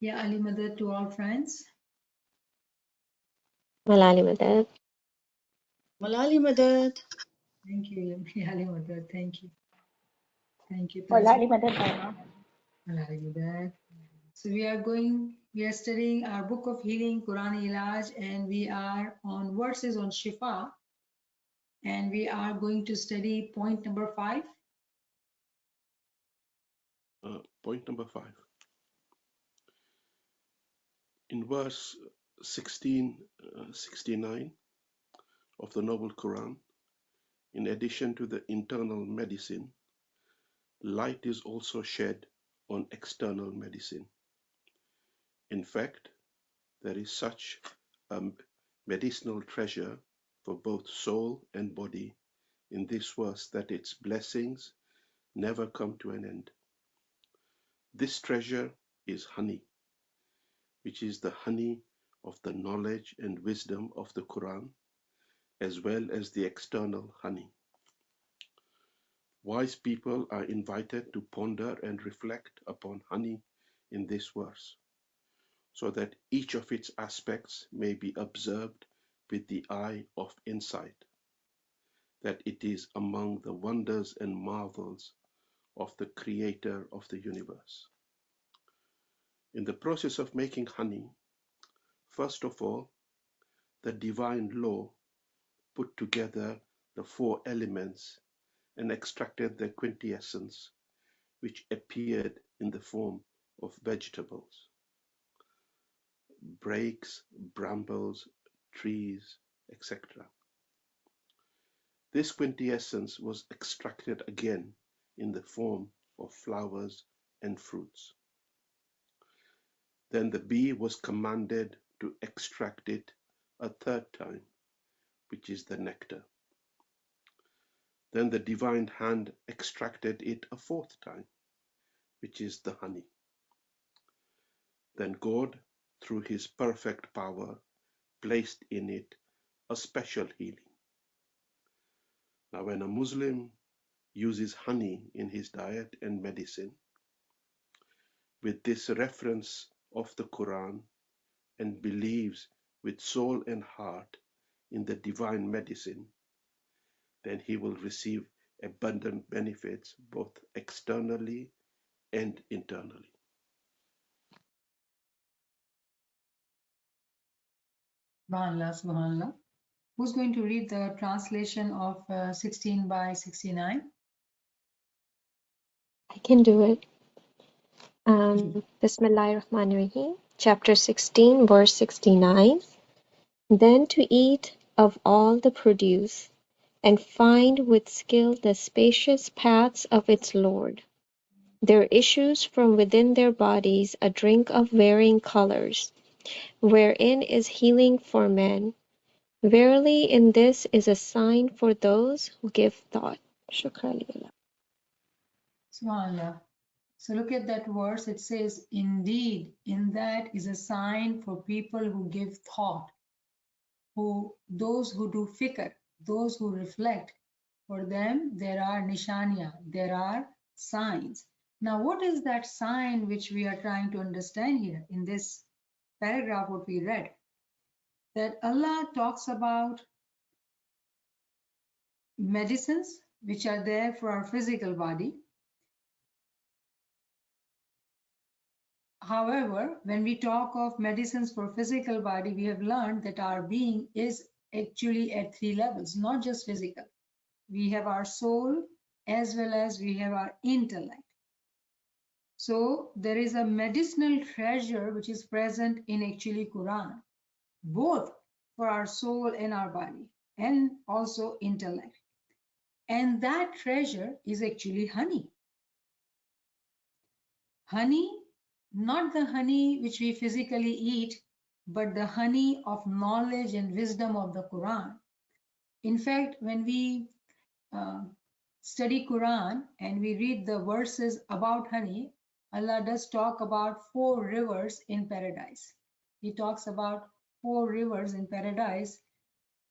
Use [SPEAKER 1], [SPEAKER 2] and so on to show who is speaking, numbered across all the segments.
[SPEAKER 1] Ya Ali Madad to all friends.
[SPEAKER 2] Malali Madad.
[SPEAKER 3] Malali Madad.
[SPEAKER 1] Thank you, Ya Ali Madad. Thank you. Thank you, Tazra.
[SPEAKER 4] Malali Madad Mama.
[SPEAKER 1] Malali Madad. So we are studying our book of healing, Quran Ilaj, and we are on verses on Shifa, and we are going to study point number 5.
[SPEAKER 5] Point number 5. In verse 1669 of the Noble Quran, in addition to the internal medicine, light is also shed on external medicine. In fact, there is such a medicinal treasure for both soul and body in this verse that its blessings never come to an end. This treasure is honey, which is the honey of the knowledge and wisdom of the Quran, as well as the external honey. Wise people are invited to ponder and reflect upon honey in this verse, so that each of its aspects may be observed with the eye of insight, that it is among the wonders and marvels of the Creator of the universe. In the process of making honey, first of all, the divine law put together the 4 elements and extracted their quintessence, which appeared in the form of vegetables, brakes, brambles, trees, etc. This quintessence was extracted again in the form of flowers and fruits. Then the bee was commanded to extract it a 3rd time, which is the nectar. Then the divine hand extracted it a 4th time, which is the honey. Then God, through his perfect power, placed in it a special healing. Now, when a Muslim uses honey in his diet and medicine, with this reference of the Quran, and believes with soul and heart in the divine medicine, then he will receive abundant benefits both externally and internally.
[SPEAKER 1] Subhanallah, Subhanallah. Who's going to read the translation of 16 by 69?
[SPEAKER 2] I can do it. Bismillahirrahmanirrahim. Chapter 16, verse 69. Then to eat of all the produce, and find with skill the spacious paths of its Lord. There issues from within their bodies a drink of varying colors, wherein is healing for men. Verily in this is a sign for those who give thought. Shukran lillah.
[SPEAKER 1] Subhanallah. So look at that verse. It says, indeed, in that is a sign for people who give thought, those who do fikr, those who reflect. For them, there are nishaniya, there are signs. Now, what is that sign which we are trying to understand here in this paragraph what we read? That Allah talks about medicines which are there for our physical body. However, when we talk of medicines for physical body, we have learned that our being is actually at 3 levels, not just physical. We have our soul as well as we have our intellect. So there is a medicinal treasure which is present in actually Quran, both for our soul and our body, and also intellect. And that treasure is actually honey. Honey, not the honey which we physically eat, but the honey of knowledge and wisdom of the Quran. In fact, when we study Quran and we read the verses about honey, Allah does talk about 4 rivers in paradise. He talks about 4 rivers in paradise.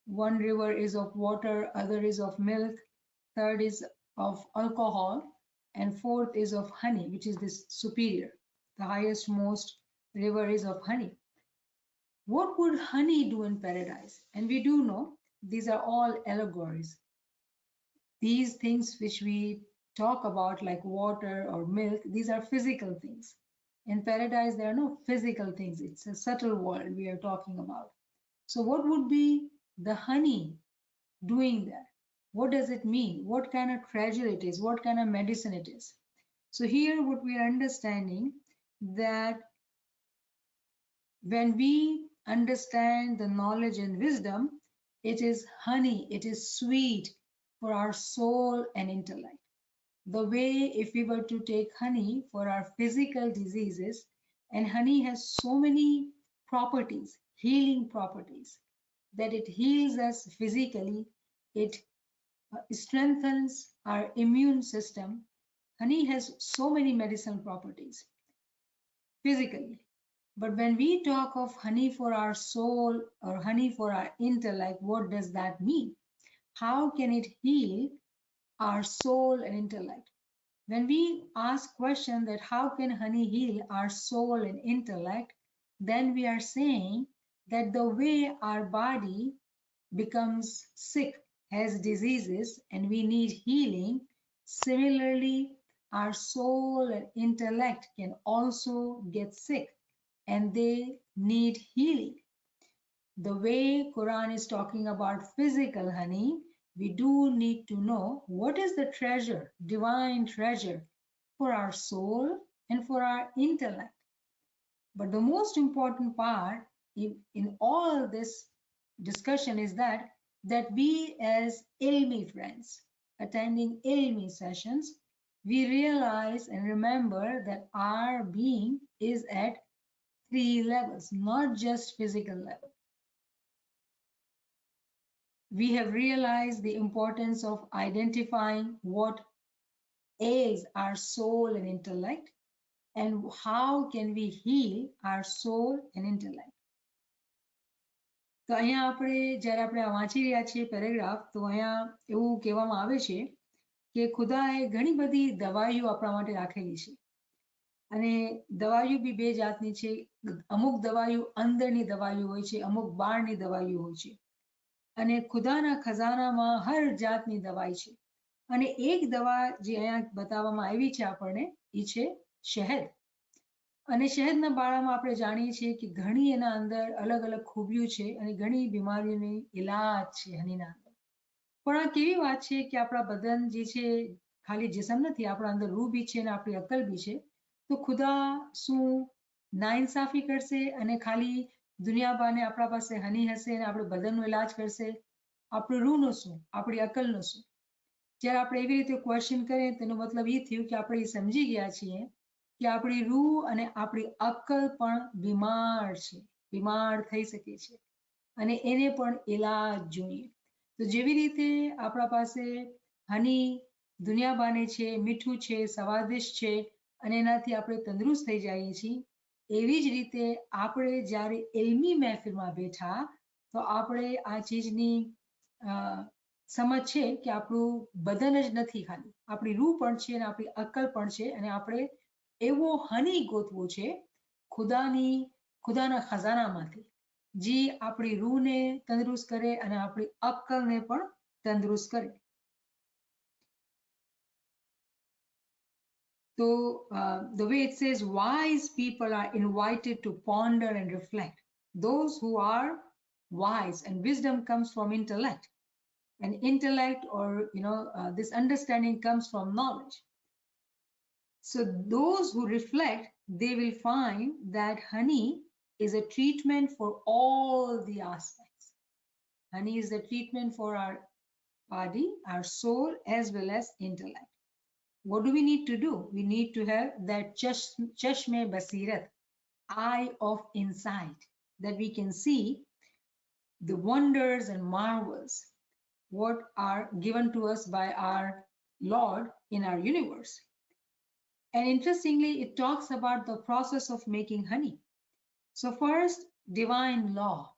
[SPEAKER 1] One river is of water, other is of milk, third is of alcohol, and fourth is of honey, which is this superior, the highest most river is of honey. What would honey do in paradise? And we do know these are all allegories. These things which we talk about, like water or milk, these are physical things. In paradise, there are no physical things. It's a subtle world we are talking about. So, what would be the honey doing there? What does it mean? What kind of treasure it is? What kind of medicine it is? So, here, what we are understanding that when we understand the knowledge and wisdom, it is honey, it is sweet for our soul and intellect. The way if we were to take honey for our physical diseases, and honey has so many properties, healing properties, that it heals us physically, it strengthens our immune system. Honey has so many medicinal properties physically. But when we talk of honey for our soul or honey for our intellect, what does that mean? How can it heal our soul and intellect? When we ask question that how can honey heal our soul and intellect, then we are saying that the way our body becomes sick, has diseases, and we need healing, similarly, our soul and intellect can also get sick and they need healing. The way Quran is talking about physical honey, we do need to know what is the treasure, divine treasure for our soul and for our intellect. But the most important part in all this discussion is that we as ilmi friends attending ilmi sessions, we realize and remember that our being is at three levels, not just physical level. We have realized the importance of identifying what ails our soul and intellect and how can we heal our soul and intellect. તો અહીંયા આપણે જ્યારે આપણે વાંચી રહ્યા છીએ paragraph, તો અહીંયા એવું કહેવામાં આવે છે કે ખુદાએ ઘણી બધી દવાઈઓ આપણા માટે રાખેલી છે. અને દવાઈઓ બી બે જાતની છે. અમુક દવાઈઓ અંદરની દવાઈઓ હોય છે, અમુક બહારની દવાઈઓ હોય છે. અને ખુદાના ખજાનામાં હર જાતની દવાઈ છે. અને એક દવા જે અહીંયા બતાવવામાં આવી છે આપણને, એ છે શહેદ. અને શહેદના બાળામાં આપણે જાણીએ છીએ કે ઘણી એના અંદર અલગ અલગ ખૂબીઓ છે અને ઘણી બીમારીઓની ઇલાજ છે હનીના અંદર. પણ આ કેવી વાત છે કે આપણા બદન જે છે ખાલી જિસમ નથી, આપણા અંદર રૂહ બી છે અને આપણી અક્કલ બી છે. તો ખુદા શું નાઇન્સાફી કરશે અને ખાલી દુનિયાબાને આપણા પાસે હની હશે અને આપણે બદનનો ઇલાજ કરશે? આપણું રૂહનો શું, આપણી અક્કલનો શું? જ્યારે આપણે એવી રીતે ક્વેશ્ચન કરીએ તેનો મતલબ એ થયું કે આપણે એ સમજી ગયા છીએ કે આપણી રૂહ અને આપણી અક્કલ પણ બીમાર છે, બીમાર થઈ શકે છે અને એને પણ ઇલાજ જોઈએ. તો જેવી રીતે આપણા પાસે હની દુનિયાબાને છે, મીઠું છે, સ્વાદિષ્ટ છે અને એનાથી આપણે તંદુરસ્ત થઈ જઈએ છીએ, એવી જ રીતે આપણે જ્યારે ઇલ્મી મહેફિલમાં બેઠા તો આપણે આ ચીજની સમજ છે કે આપણું બદન જ નથી, ખાલી આપણી રૂહ પણ છે અને આપણી અક્કલ પણ છે અને આપણે એવો હની ગોતવો છે ખુદાના ખજાનામાંથી, જે આપણી રૂહને તંદુરસ્ત કરે અને આપણી અક્કલને પણ તંદુરસ્ત કરે. So the way it says, wise people are invited to ponder and reflect. Those who are wise, and wisdom comes from intellect, and intellect or this understanding comes from knowledge. So those who reflect, they will find that honey is a treatment for all the aspects. Honey is a treatment for our body, our soul, as well as intellect. What do we need to do? We need to have that chashme basirat, eye of insight, that we can see the wonders and marvels what are given to us by our Lord in our universe. And interestingly, it talks about the process of making honey. So first, divine law,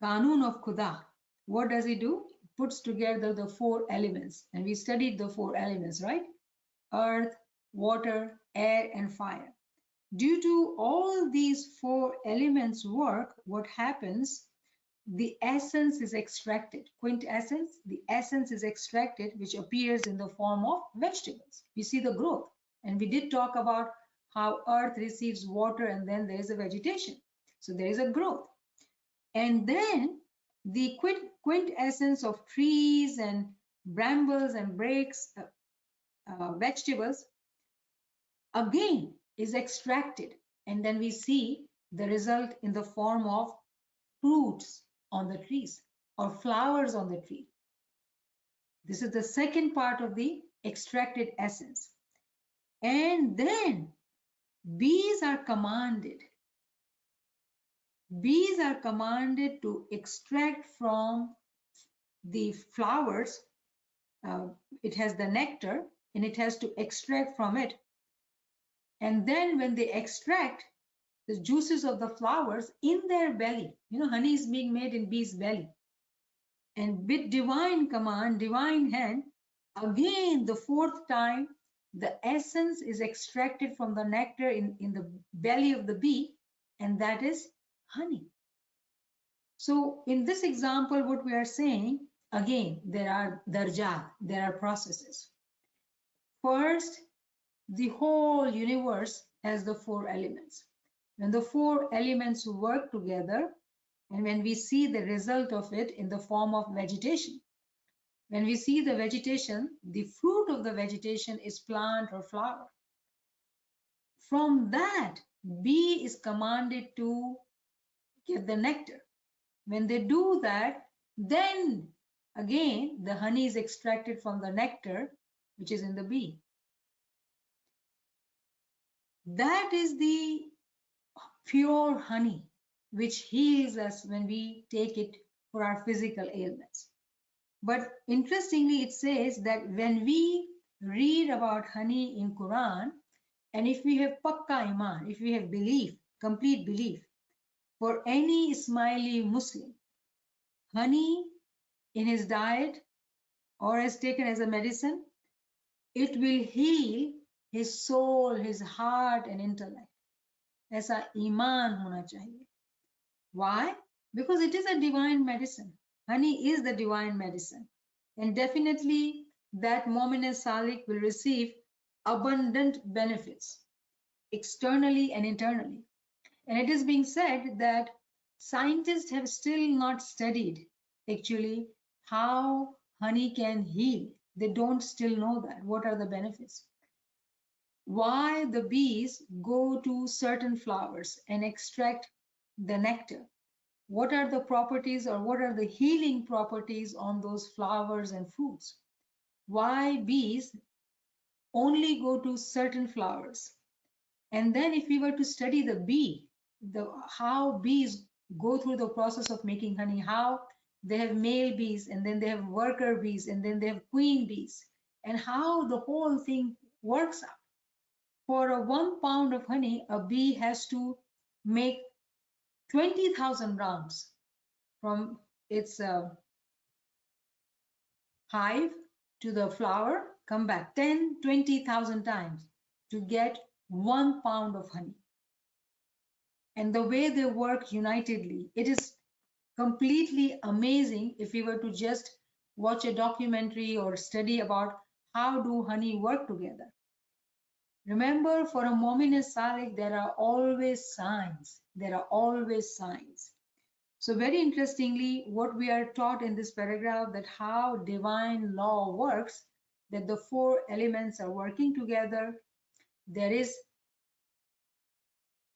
[SPEAKER 1] Kanun of Khuda. What does it do? It puts together the four elements. And we studied the four elements, right? Earth, water, air, and fire. Due to all these four elements work, what happens? The essence is extracted, quintessence, the essence is extracted, which appears in the form of vegetables. We see the growth. And we did talk about how earth receives water and then there is a vegetation. So there is a growth. And then the quintessence of trees and brambles and brakes, vegetables, again is extracted. And then we see the result in the form of fruits on the trees or flowers on the tree. This is the second part of the extracted essence. And then bees are commanded. Bees are commanded to extract from the flowers. It has the nectar and it has to extract from it. And then when they extract the juices of the flowers in their belly, honey is being made in bee's belly. And with divine command, divine hand, again the fourth time, the essence is extracted from the nectar in the belly of the bee, and that is honey. So in this example, what we are saying, again, there are darjat, there are processes. First, the whole universe has the four elements. When the four elements work together, and when we see the result of it in the form of vegetation, when we see the vegetation, the fruit of the vegetation is plant or flower. From that, bee is commanded to get the nectar. When they do that, then again the honey is extracted from the nectar, which is in the bee. That is the pure honey which heals us when we take it for our physical ailments. But interestingly, it says that when we read about honey in Quran, and if we have pakka iman, if we have belief, complete belief, for any Ismaili Muslim, honey in his diet or as taken as a medicine, it will heal his soul, his heart and intellect. ऐसा ईमान होना चाहिए. Why? Because it is a divine medicine. Honey is the divine medicine. And definitely that Momin Salik will receive abundant benefits externally and internally. And it is being said that scientists have still not studied actually how honey can heal. They don't still know that. What are the benefits? Why the bees go to certain flowers and extract the nectar? What are the properties or what are the healing properties on those flowers and fruits? Why bees only go to certain flowers? And then if we were to study the bee, how bees go through the process of making honey, how they have male bees and then they have worker bees and then they have queen bees, and how the whole thing works out. For a 1 pound of honey, a bee has to make 20,000 rounds from its hive to the flower, come back 10, 20,000 times to get 1 pound of honey. And the way they work unitedly, it is completely amazing if we were to just watch a documentary or study about how do honey work together. Remember, for a Momin Salik, there are always signs. There are always signs. So very interestingly, what we are taught in this paragraph, that how divine law works, that the four elements are working together. There is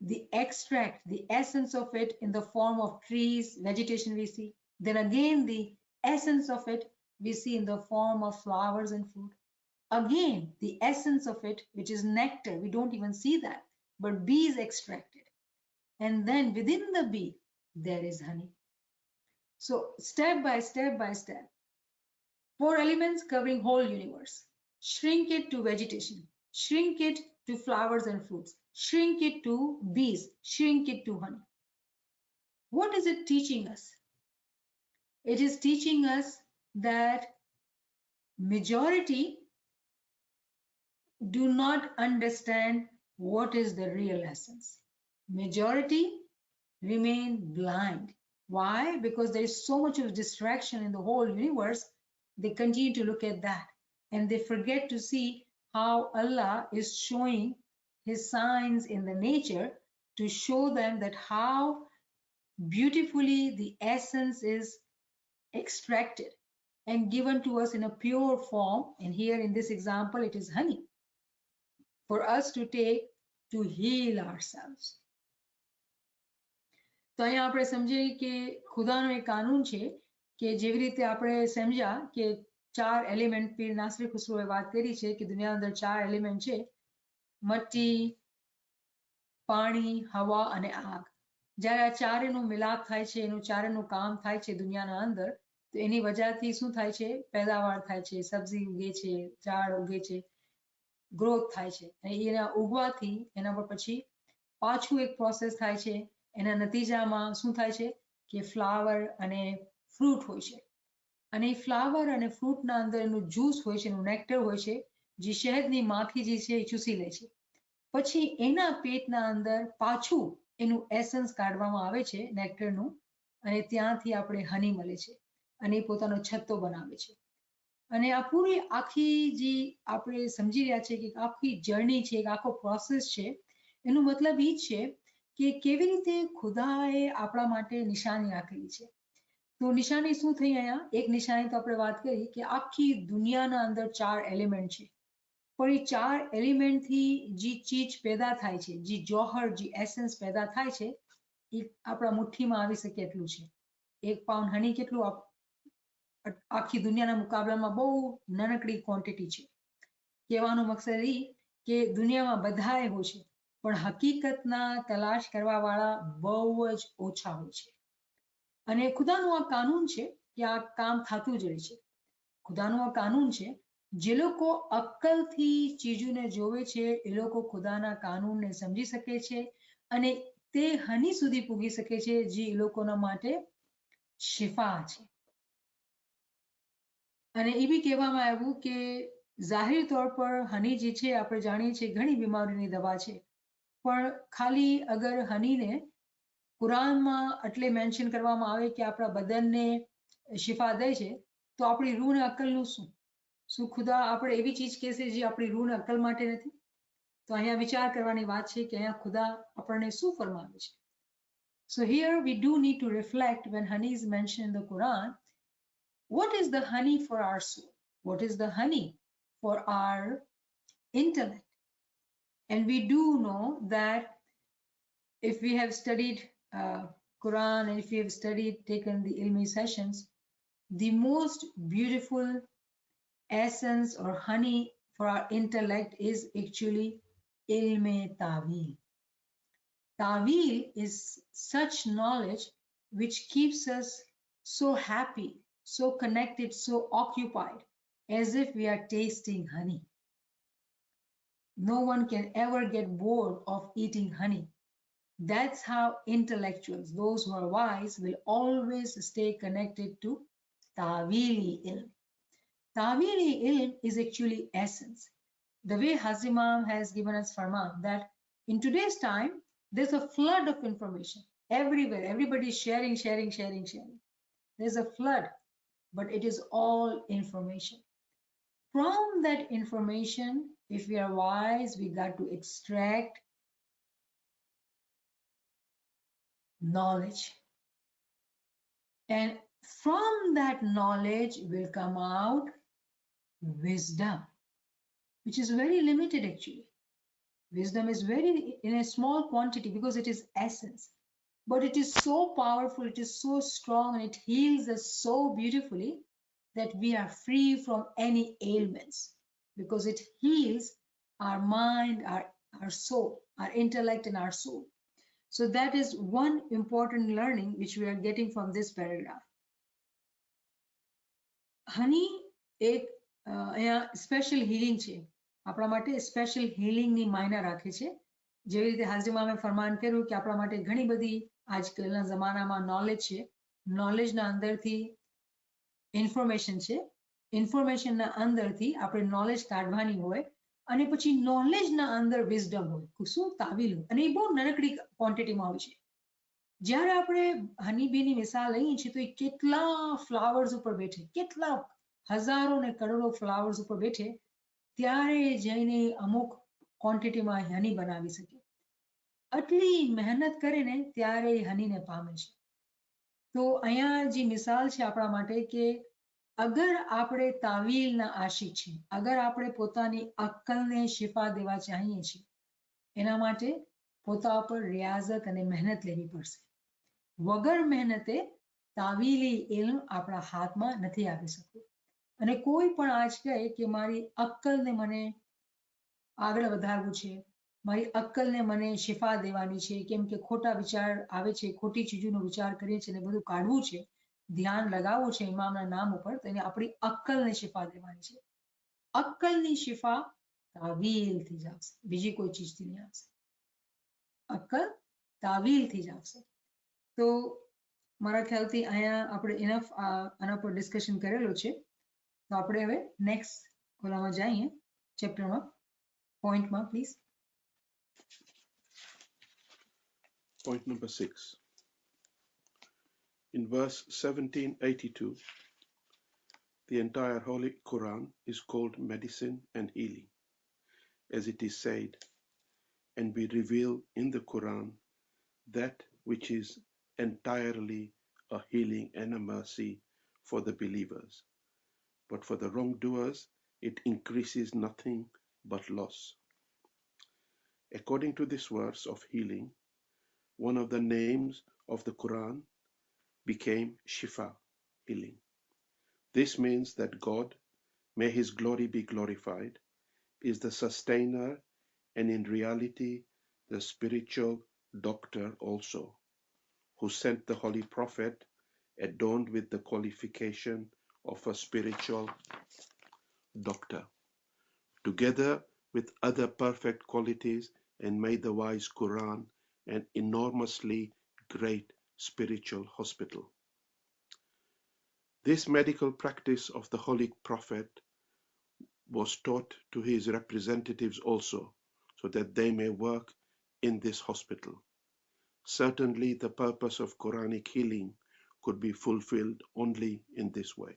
[SPEAKER 1] the extract, the essence of it in the form of trees, vegetation we see. Then again, the essence of it we see in the form of flowers and fruit. Again, the essence of it, which is nectar, we don't even see that, but bees extract it. And then within the bee, there is honey. So step by step by step, four elements covering whole universe. Shrink it to vegetation, shrink it to flowers and fruits, shrink it to bees, shrink it to honey. What is it teaching us? It is teaching us that majority do not understand what is the real essence. Majority remain blind. Why? Because there is so much of distraction in the whole universe. They continue to look at that and they forget to see how Allah is showing his signs in the nature to show them that how beautifully the essence is extracted and given to us in a pure form. And here in this example, it is honey for us to take to heal ourselves. તો અહીંયા આપણે સમજીએ કે ખુદાનો એક કાનૂન છે કે જેવી રીતે આપણે સમજ્યા કે 4 એલિમેન્ટ પીર નાસરી ખુસરોએ વાત કરી છે કે દુનિયા અંદર 4 એલિમેન્ટ છે મટ્ટી પાણી હવા અને આગ. જ્યારે આ ચારેયનો મિલાપ થાય છે એનું ચારેયનું કામ થાય છે દુનિયાના અંદર તો એની વજહથી શું થાય છે પેદાવાર થાય છે સબ્જી ઉગે છે ઝાડ ઉગે છે ગ્રોથ થાય છે અને એના ઉગવાથી એના પર પછી પાછું એક પ્રોસેસ થાય છે એના નતીજામાં શું થાય છે કે ફ્લાવર અને ફ્રૂટ હોય છે અને ફ્લાવર અને ફ્રૂટના અંદર એનું જ્યુસ હોય છે એનું નેક્ટર હોય છે જે શહેદની માખી જે છે એ ચૂસી લે છે પછી એના પેટના અંદર પાછું એનું એસન્સ કાઢવામાં આવે છે નેક્ટરનું અને ત્યાંથી આપણે હની મળે છે અને પોતાનો છત્તો બનાવે છે અને આ પૂરી આખી જે આપણે સમજી રહ્યા છે કે આખી જર્ની છે એક આખો પ્રોસેસ છે એનો મતલબ એ છે કે કેવી રીતે ખુદાએ આપણા માટે નિશાની રાખેલી છે. તો નિશાની શું થઈ અહીંયા? એક નિશાની તો આપણે વાત કરી કે આખી દુનિયાના અંદર 4 એલિમેન્ટ છે પણ એ 4 એલિમેન્ટથી જે ચીજ પેદા થાય છે જે જોહર જે એસન્સ પેદા થાય છે એ આપણા મુઠ્ઠીમાં આવી શકે એટલું છે. 1 પાઉન્ડ હની કેટલું આખી દુનિયાના મુકાબલામાં બહુ નાનકડી ક્વોન્ટિટી છે. કહેવાનો મકસદ એ કે દુનિયામાં બધાએ હોય છે પણ હકીકતના તલાશ કરવાવાળા બહુ જ ઓછા હોય છે અને ખુદાનું આ કાનૂન છે કે આ કામ થતું જ રહે છે. ખુદાનું આ કાનૂન છે જે લોકો અક્કલથી ચીજોને જોવે છે એ લોકો ખુદાના કાનૂનને સમજી શકે છે અને તે હની સુધી પૂગી શકે છે જે એ લોકોના માટે શિફા છે. અને એ બી કહેવામાં આવ્યું કે જાહેર તौर પર હની જે છે આપણે જાણીએ છીએ ઘણી બીમારીની દવા છે પણ ખાલી અગર હનીને કુરાનમાં એટલે મેન્શન કરવામાં આવે કે આપણા બદનને શિફા દે છે તો આપણી રૂહ અને અક્કલનું શું ખુદા આપણે એવી ચીજ કહેશે જે આપણી રૂહ અને અક્કલ માટે નથી? તો અહીંયા વિચાર કરવાની વાત છે કે અહીંયા ખુદા આપણને શું ફરમાવે છે. So here we do need to reflect when honey is mentioned in the Quran. What is the honey for our soul? What is the honey for our intellect? And we do know that if we have studied Quran and if we have taken the ilmi sessions, the most beautiful essence or honey for our intellect is actually ilme ta'wil. Ta'wil is such knowledge which keeps us so happy, so connected, so occupied, as if we are tasting honey. No one can ever get bored of eating honey. That's how intellectuals, those who are wise, will always stay connected to Ta'wili ilm. Ta'wili ilm is actually essence. The way Hazimam has given us farman that in today's time, there's a flood of information everywhere. Everybody is sharing. There's a flood, but it is all information. From that information, if we are wise, we got to extract knowledge. And from that knowledge will come out wisdom, which is very limited actually. Wisdom is very in a small quantity because it is essence. But it is so powerful, it is so strong, and it heals us so beautifully that we are free from any ailments because it heals our mind, our soul, our intellect and our soul. So that is one important learning which we are getting from this paragraph. Honey એક special healing છે આપણા માટે, special હીલિંગની માયના રાખે છે. જેવી રીતે હાજીમામે ફરમાન કર્યું કે આપણા માટે ઘણી બધી આજકાલના જમાનામાં નોલેજ છે, નોલેજના અંદરથી ઇન્ફોર્મેશન છે, ઇન્ફોર્મેશનના અંદરથી આપણે નોલેજ કાઢવાની હોય અને પછી નોલેજના અંદર વિઝડમ હોય. શું તાવીલ હોય, અને એ બહુ નનકડી ક્વોન્ટિટીમાં હોય છે. જ્યારે આપણે હનીબીની મિસાલ લઈએ છીએ તો એ કેટલા ફ્લાવર્સ ઉપર બેઠે, કેટલા હજારો ને કરોડો ફ્લાવર્સ ઉપર બેઠે, ત્યારે જઈને અમુક ક્વોન્ટિટીમાં હની બનાવી શકે. આટલી મહેનત કરે ને ત્યારે એ હનીને પામે છે. તો અહીંયા જે મિસાલ છે આપણા માટે કે અગર આપણે તાવીલના આશિક છીએ, અગર આપણે પોતાની અક્કલને શિફા દેવા ચાહીએ છીએ, એના માટે પોતા પર રિયાઝત અને મહેનત લેવી પડશે. વગર મહેનતે તાવીલી ઇલ્મ આપણા હાથમાં નથી આવી શકતું. અને કોઈ પણ આજ કહે કે મારી અક્કલને મને આગળ વધારવું છે, મારી અક્કલને મને શિફા દેવાની છે, કેમ કે ખોટા વિચાર આવે છે, ખોટી ચીજોનો વિચાર કરીએ છીએ, ને બધું કાઢવું છે, ધ્યાન લગાવવું છે ઇમામના નામ ઉપર, તો એને આપણી અક્કલને શિફા દેવાની છે. અક્કલની શિફા તાવીલથી જ આવશે, બીજી કોઈ ચીજથી નહીં આવશે. અક્કલ તાવીલથી જ આવશે. તો મારા ખ્યાલથી અહીંયા આપણે ઇનફ આના પર ડિસ્કશન કરેલું છે. તો આપણે હવે નેક્સ્ટ ઓલામાં જઈએ, ચેપ્ટરમાં, પોઈન્ટમાં please.
[SPEAKER 5] Point number 6. In verse 1782, the entire Holy Quran is called medicine and healing, as it is said, and we reveal in the Quran that which is entirely a healing and a mercy for the believers. But for the wrongdoers, it increases nothing but loss. According to this verse of healing, one of the names of the Quran became Shifa, healing. This means that God, may His glory be glorified, is the sustainer and in reality the spiritual doctor also, who sent the Holy Prophet adorned with the qualification of a spiritual doctor, together with other perfect qualities, and made the wise Quran an enormously great spiritual hospital. This medical practice of the Holy Prophet was taught to his representatives also, so that they may work in this hospital. Certainly, the purpose of Quranic healing could be fulfilled only in this way.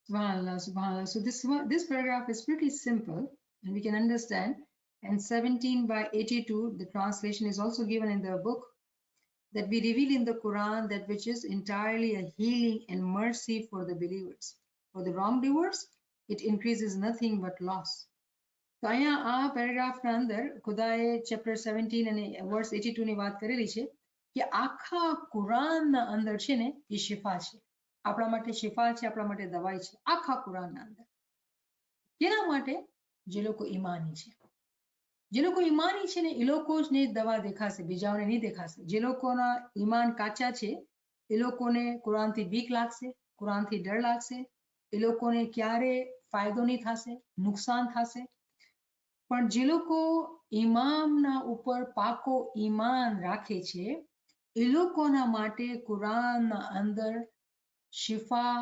[SPEAKER 1] Subhanallah, subhanallah. So this paragraph is pretty simple and we can understand. And 17/82, the translation is also given in the book, that we reveal in the Quran that which is entirely a healing and mercy for the believers. For the wrongdoers, it increases nothing but loss. તો અહીંયા આ પેરેગ્રાફના અંદર ખુદાએ chapter 17 અને વર્સ 82 ની વાત કરેલી છે કે આખા કુરાનના અંદર છે ને એ શિફા છે, આપણા માટે શિફા છે, આપણા માટે દવાઈ છે, આખા કુરાનના અંદર. કેના માટે? જે લોકો ઈમાની છે. જે લોકો ઈમાની છે ને એ લોકો જ ને દવા દેખાશે, બીજાઓને નહીં દેખાશે. જે લોકોના ઈમાન કાચા છે એ લોકોને કુરાનથી બીક લાગશે, કુરાનથી ડર લાગશે, એ લોકોને ક્યારે ફાયદો નહીં થશે, નુકસાન થશે. પણ જે લોકો ઇમામના ઉપર પાકો ઈમાન રાખે છે એ લોકોના માટે કુરાનના અંદર શિફા,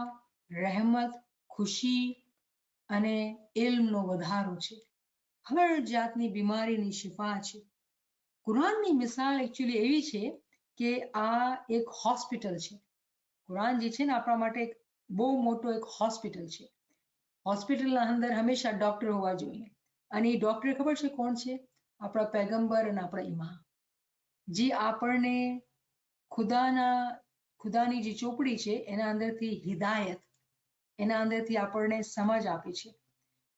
[SPEAKER 1] રહેમત, ખુશી અને ઇલ્મનો વધારો છે. હર જાતની બીમારીની શિફા છે. કુરાનની મિસાલ એકચ્યુઅલી એવી છે કે આ એક હોસ્પિટલ છે. કુરાન જે છે ને આપણા માટે એક બહુ મોટો એક હોસ્પિટલ છે. હોસ્પિટલના અંદર હંમેશા ડોક્ટર હોવા જોઈએ. અને એ ડોક્ટર ખબર છે કોણ છે? આપણા પૈગંબર અને આપણા ઇમામ, જે આપણને ખુદાની જે ચોપડી છે એના અંદરથી હિદાયત, એના અંદરથી આપણને સમજ આપે છે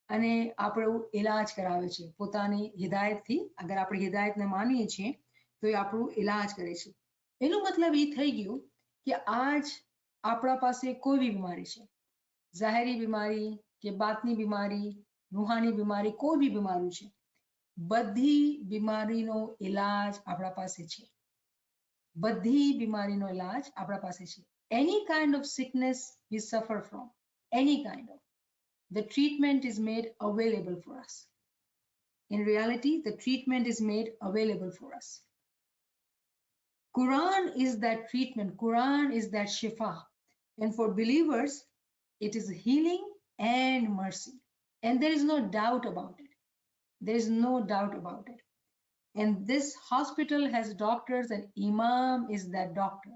[SPEAKER 1] અને આપણું ઇલાજ કરાવે છે. પોતાની હિદાયતથી અગર આપણે હિદાયતને માનીએ છીએ તો એ આપણું ઇલાજ કરે છે. એનો મતલબ એ થઈ ગયું કે આજ આપણા પાસે કોઈ બી બીમારી છે, જાહેરી બીમારી કે બાતની બીમારી, રૂહાની બીમારી, કોઈ બી બીમારી છે, બધી બીમારીનો ઇલાજ આપણા પાસે છે. બધી બીમારીનો ઇલાજ આપણા પાસે છે. Any kind of sickness we suffer from, any kind of, the treatment is made available for us. In reality, the treatment is made available for us. Quran is that treatment. Quran is that shifa. And for believers, it is healing and mercy. And there is no doubt about it. There is no doubt about it. And this hospital has doctors, and Imam is that doctor.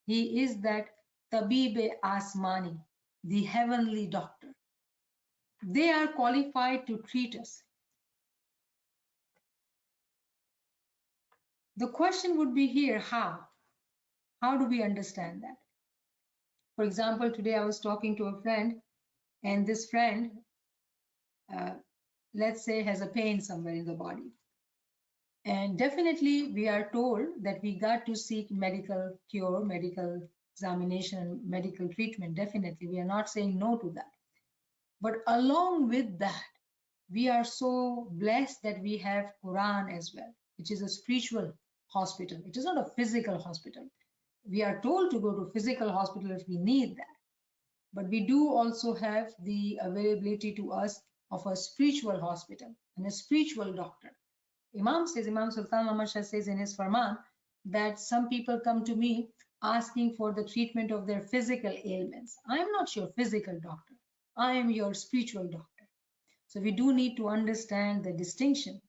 [SPEAKER 1] He is that Tabib Asmani, the heavenly doctor. They are qualified to treat us. The question would be here, how? How do we understand that? For example, today I was talking to a friend, and this friend, let's say, has a pain somewhere in the body. And definitely we are told that we got to seek medical cure, medical examination, medical treatment. Definitely, we are not saying no to that. But along with that, we are so blessed that we have Quran as well, which is a spiritual hospital. It is not a physical hospital. We are told to go to physical hospital if we need that. But we do also have the availability to us of a spiritual hospital and a spiritual doctor. Imam Sultan Muhammad Shah says in his Farman that some people come to me asking for the treatment of their physical ailments. I am not your physical doctor. I am your spiritual doctor. So we do need to understand the distinction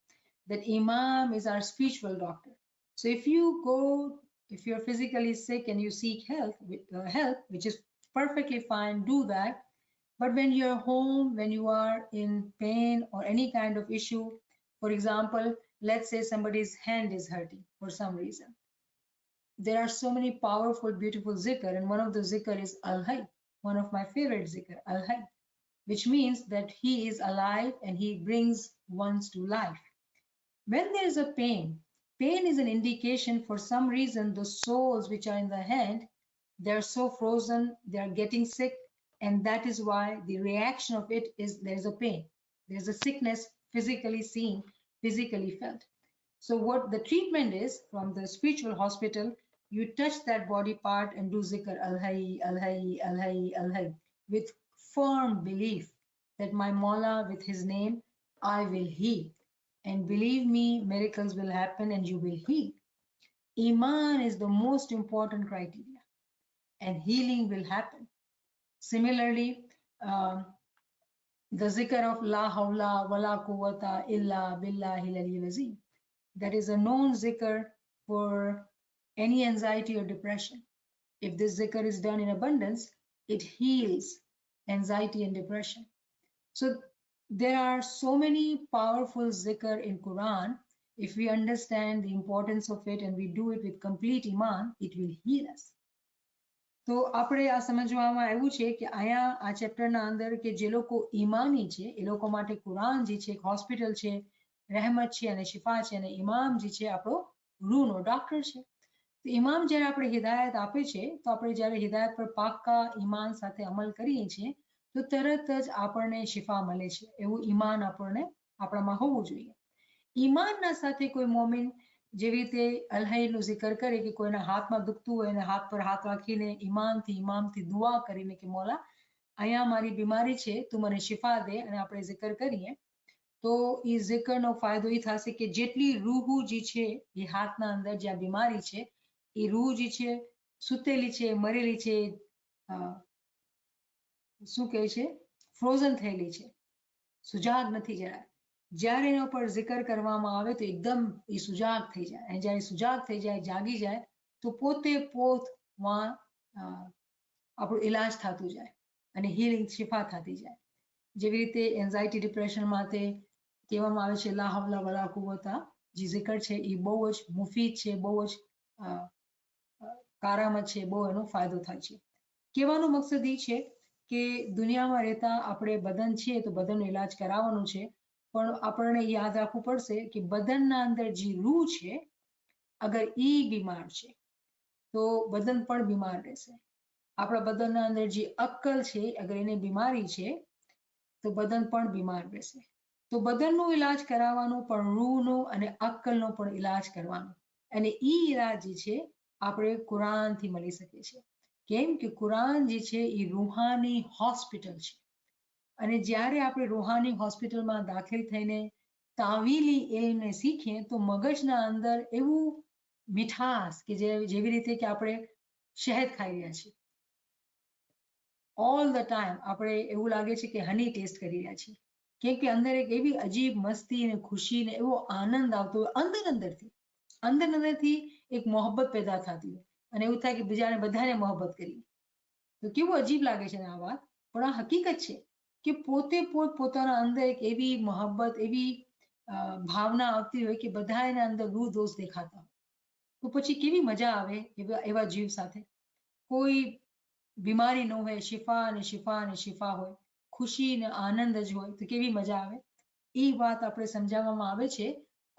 [SPEAKER 1] that Imam is our spiritual doctor. So if you're physically sick and you seek help, which is perfectly fine, do that. But when you're home, when you are in pain or any kind of issue, for example, let's say somebody's hand is hurting for some reason. There are so many powerful, beautiful zikr, and one of the zikr is Al-Hayy, one of my favorite zikr, Al-Hayy, which means that he is alive and he brings ones to life. When there is a pain, pain is an indication for some reason the souls which are in the hand, they're so frozen, they're getting sick, and that is why the reaction of it is there's a pain. There's a sickness physically seen, physically felt. So what the treatment is from the spiritual hospital, you touch that body part and do zikr al-hayy, al-hayy, al-hayy, al-hayy with firm belief that my Mawla with his name, I will heal. And believe me, miracles will happen and you will heal. Iman is the most important criteria, and healing will happen. Similarly, the zikr of La hawla wa la quwwata illa billahi al azim. That is a known zikr for any anxiety or depression. If this zikr is done in abundance, it heals anxiety and depression. So there are so many powerful zikr in Quran. If we understand the importance of it and we do it with complete iman, it will heal us. તો આપણે આ સમજવામાં આવ્યું છે કે અહીંયા આ ચેપ્ટરના અંદર કે જે લોકો ઈમાની છે એ લોકો માટે કુરાન જે છે એક હોસ્પિટલ છે, રહેમત છે અને શિફા છે, અને ઇમામ જે છે આપણો રૂનો ડોક્ટર છે. તો ઇમામ જ્યારે આપણે હિદાયત આપે છે તો આપણે જ્યારે હિદાયત પર પાક્કા ઈમાન સાથે અમલ કરીએ છીએ તો તરત જ આપણને શિફા મળે છે. એવું ઈમાન આપણામાં હોવું જોઈએ. ઈમાનના સાથે કોઈ મોમિન જેવી રીતે અલ્હાઈનું zikr કરે કે કોઈના હાથમાં દુખતું હોય અને હાથ પર હાથ રાખીને ઈમાનથી દુઆ કરીને કે મોલા અહીંયા મારી બીમારી છે તું મને શિફા દે અને આપણે zikr કરીએ તો એ zikrનો ફાયદો એ થશે કે જેટલી રૂહ જે છે એ હાથના અંદર જે આ બીમારી છે એ રૂહ જે છે સુતેલી છે, મરેલી છે, શું કહે છે, ફ્રોઝન થયેલી છે, સુજાગ નથી જરા. જ્યારે એના પર zikr કરવામાં આવે તો એકદમ એ સુજાગ થઈ જાય, અને જ્યારે સુજાગ થઈ જાય, જાગી જાય તો પોતે આપણું ઇલાજ થતું જાય અને હીલિંગ શિફા થતી જાય. જેવી રીતે એન્ઝાઇટી ડિપ્રેશન માટે કહેવામાં આવે છે લા હવલા વલા કુવતા, જે zikr છે એ બહુ જ મુફીદ છે, બહુ જ કારામત છે, બહુ એનો ફાયદો થાય છે. કહેવાનો મકસદ એ છે કે દુનિયામાં રહેતા આપણે બદન છે તો બદનનો ઇલાજ કરાવવાનું છે, પણ આપણને યાદ રાખવું પડશે કે બદનના અંદર જે રૂહ છે અગર ઈ બીમાર છે તો બદન પણ બીમાર રહેશે. આપણા બદનના અંદર જે અક્કલ છે અગર એને બીમારી છે તો બદન પણ બીમાર રહેશે. તો બદનનો ઇલાજ કરાવવાનો પણ રૂહનો અને અક્કલનો પણ ઇલાજ કરવાનો, અને ઈ ઇલાજ જે છે આપણે કુરાનથી મળી શકે છે. કેમ કે કુરાન જે છે એ રૂહાની હોસ્પિટલ છે, અને જ્યારે આપણે રૂહાની હોસ્પિટલમાં દાખલ થઈને તાવીલી ઇલ્મને શીખીએ તો મગજના અંદર એવું મીઠાશ કે જેવી રીતે કે આપણે શહેદ ખાઈ રહ્યા છીએ, ઓલ ધ ટાઈમ આપણે એવું લાગે છે કે હની ટેસ્ટ કરી રહ્યા છીએ, કેમ કે અંદર એક એવી અજીબ મસ્તી અને ખુશી ને એવો આનંદ આવતો હોય અંદરથી એક મોહબ્બત પેદા થતી હોય અને એવું થાય કે બીજાને બધાને મોહબ્બત કરીએ. તો કેવું અજીબ લાગે છે ને આ વાત, પણ આ હકીકત છે કે પોતે પોતાના અંદર એક એવી મોહબ્બત, એવી ભાવના આવતી હોય કે બધા એના અંદર રૂહ દોષ દેખાતા હોય. તો પછી કેવી મજા આવે એવા જીવ સાથે. કોઈ બીમારી ન હોય, શિફા અને શિફા અને શિફા હોય, ખુશી ને આનંદ જ હોય, તો કેવી મજા આવે. એ વાત આપણે સમજાવવામાં આવે છે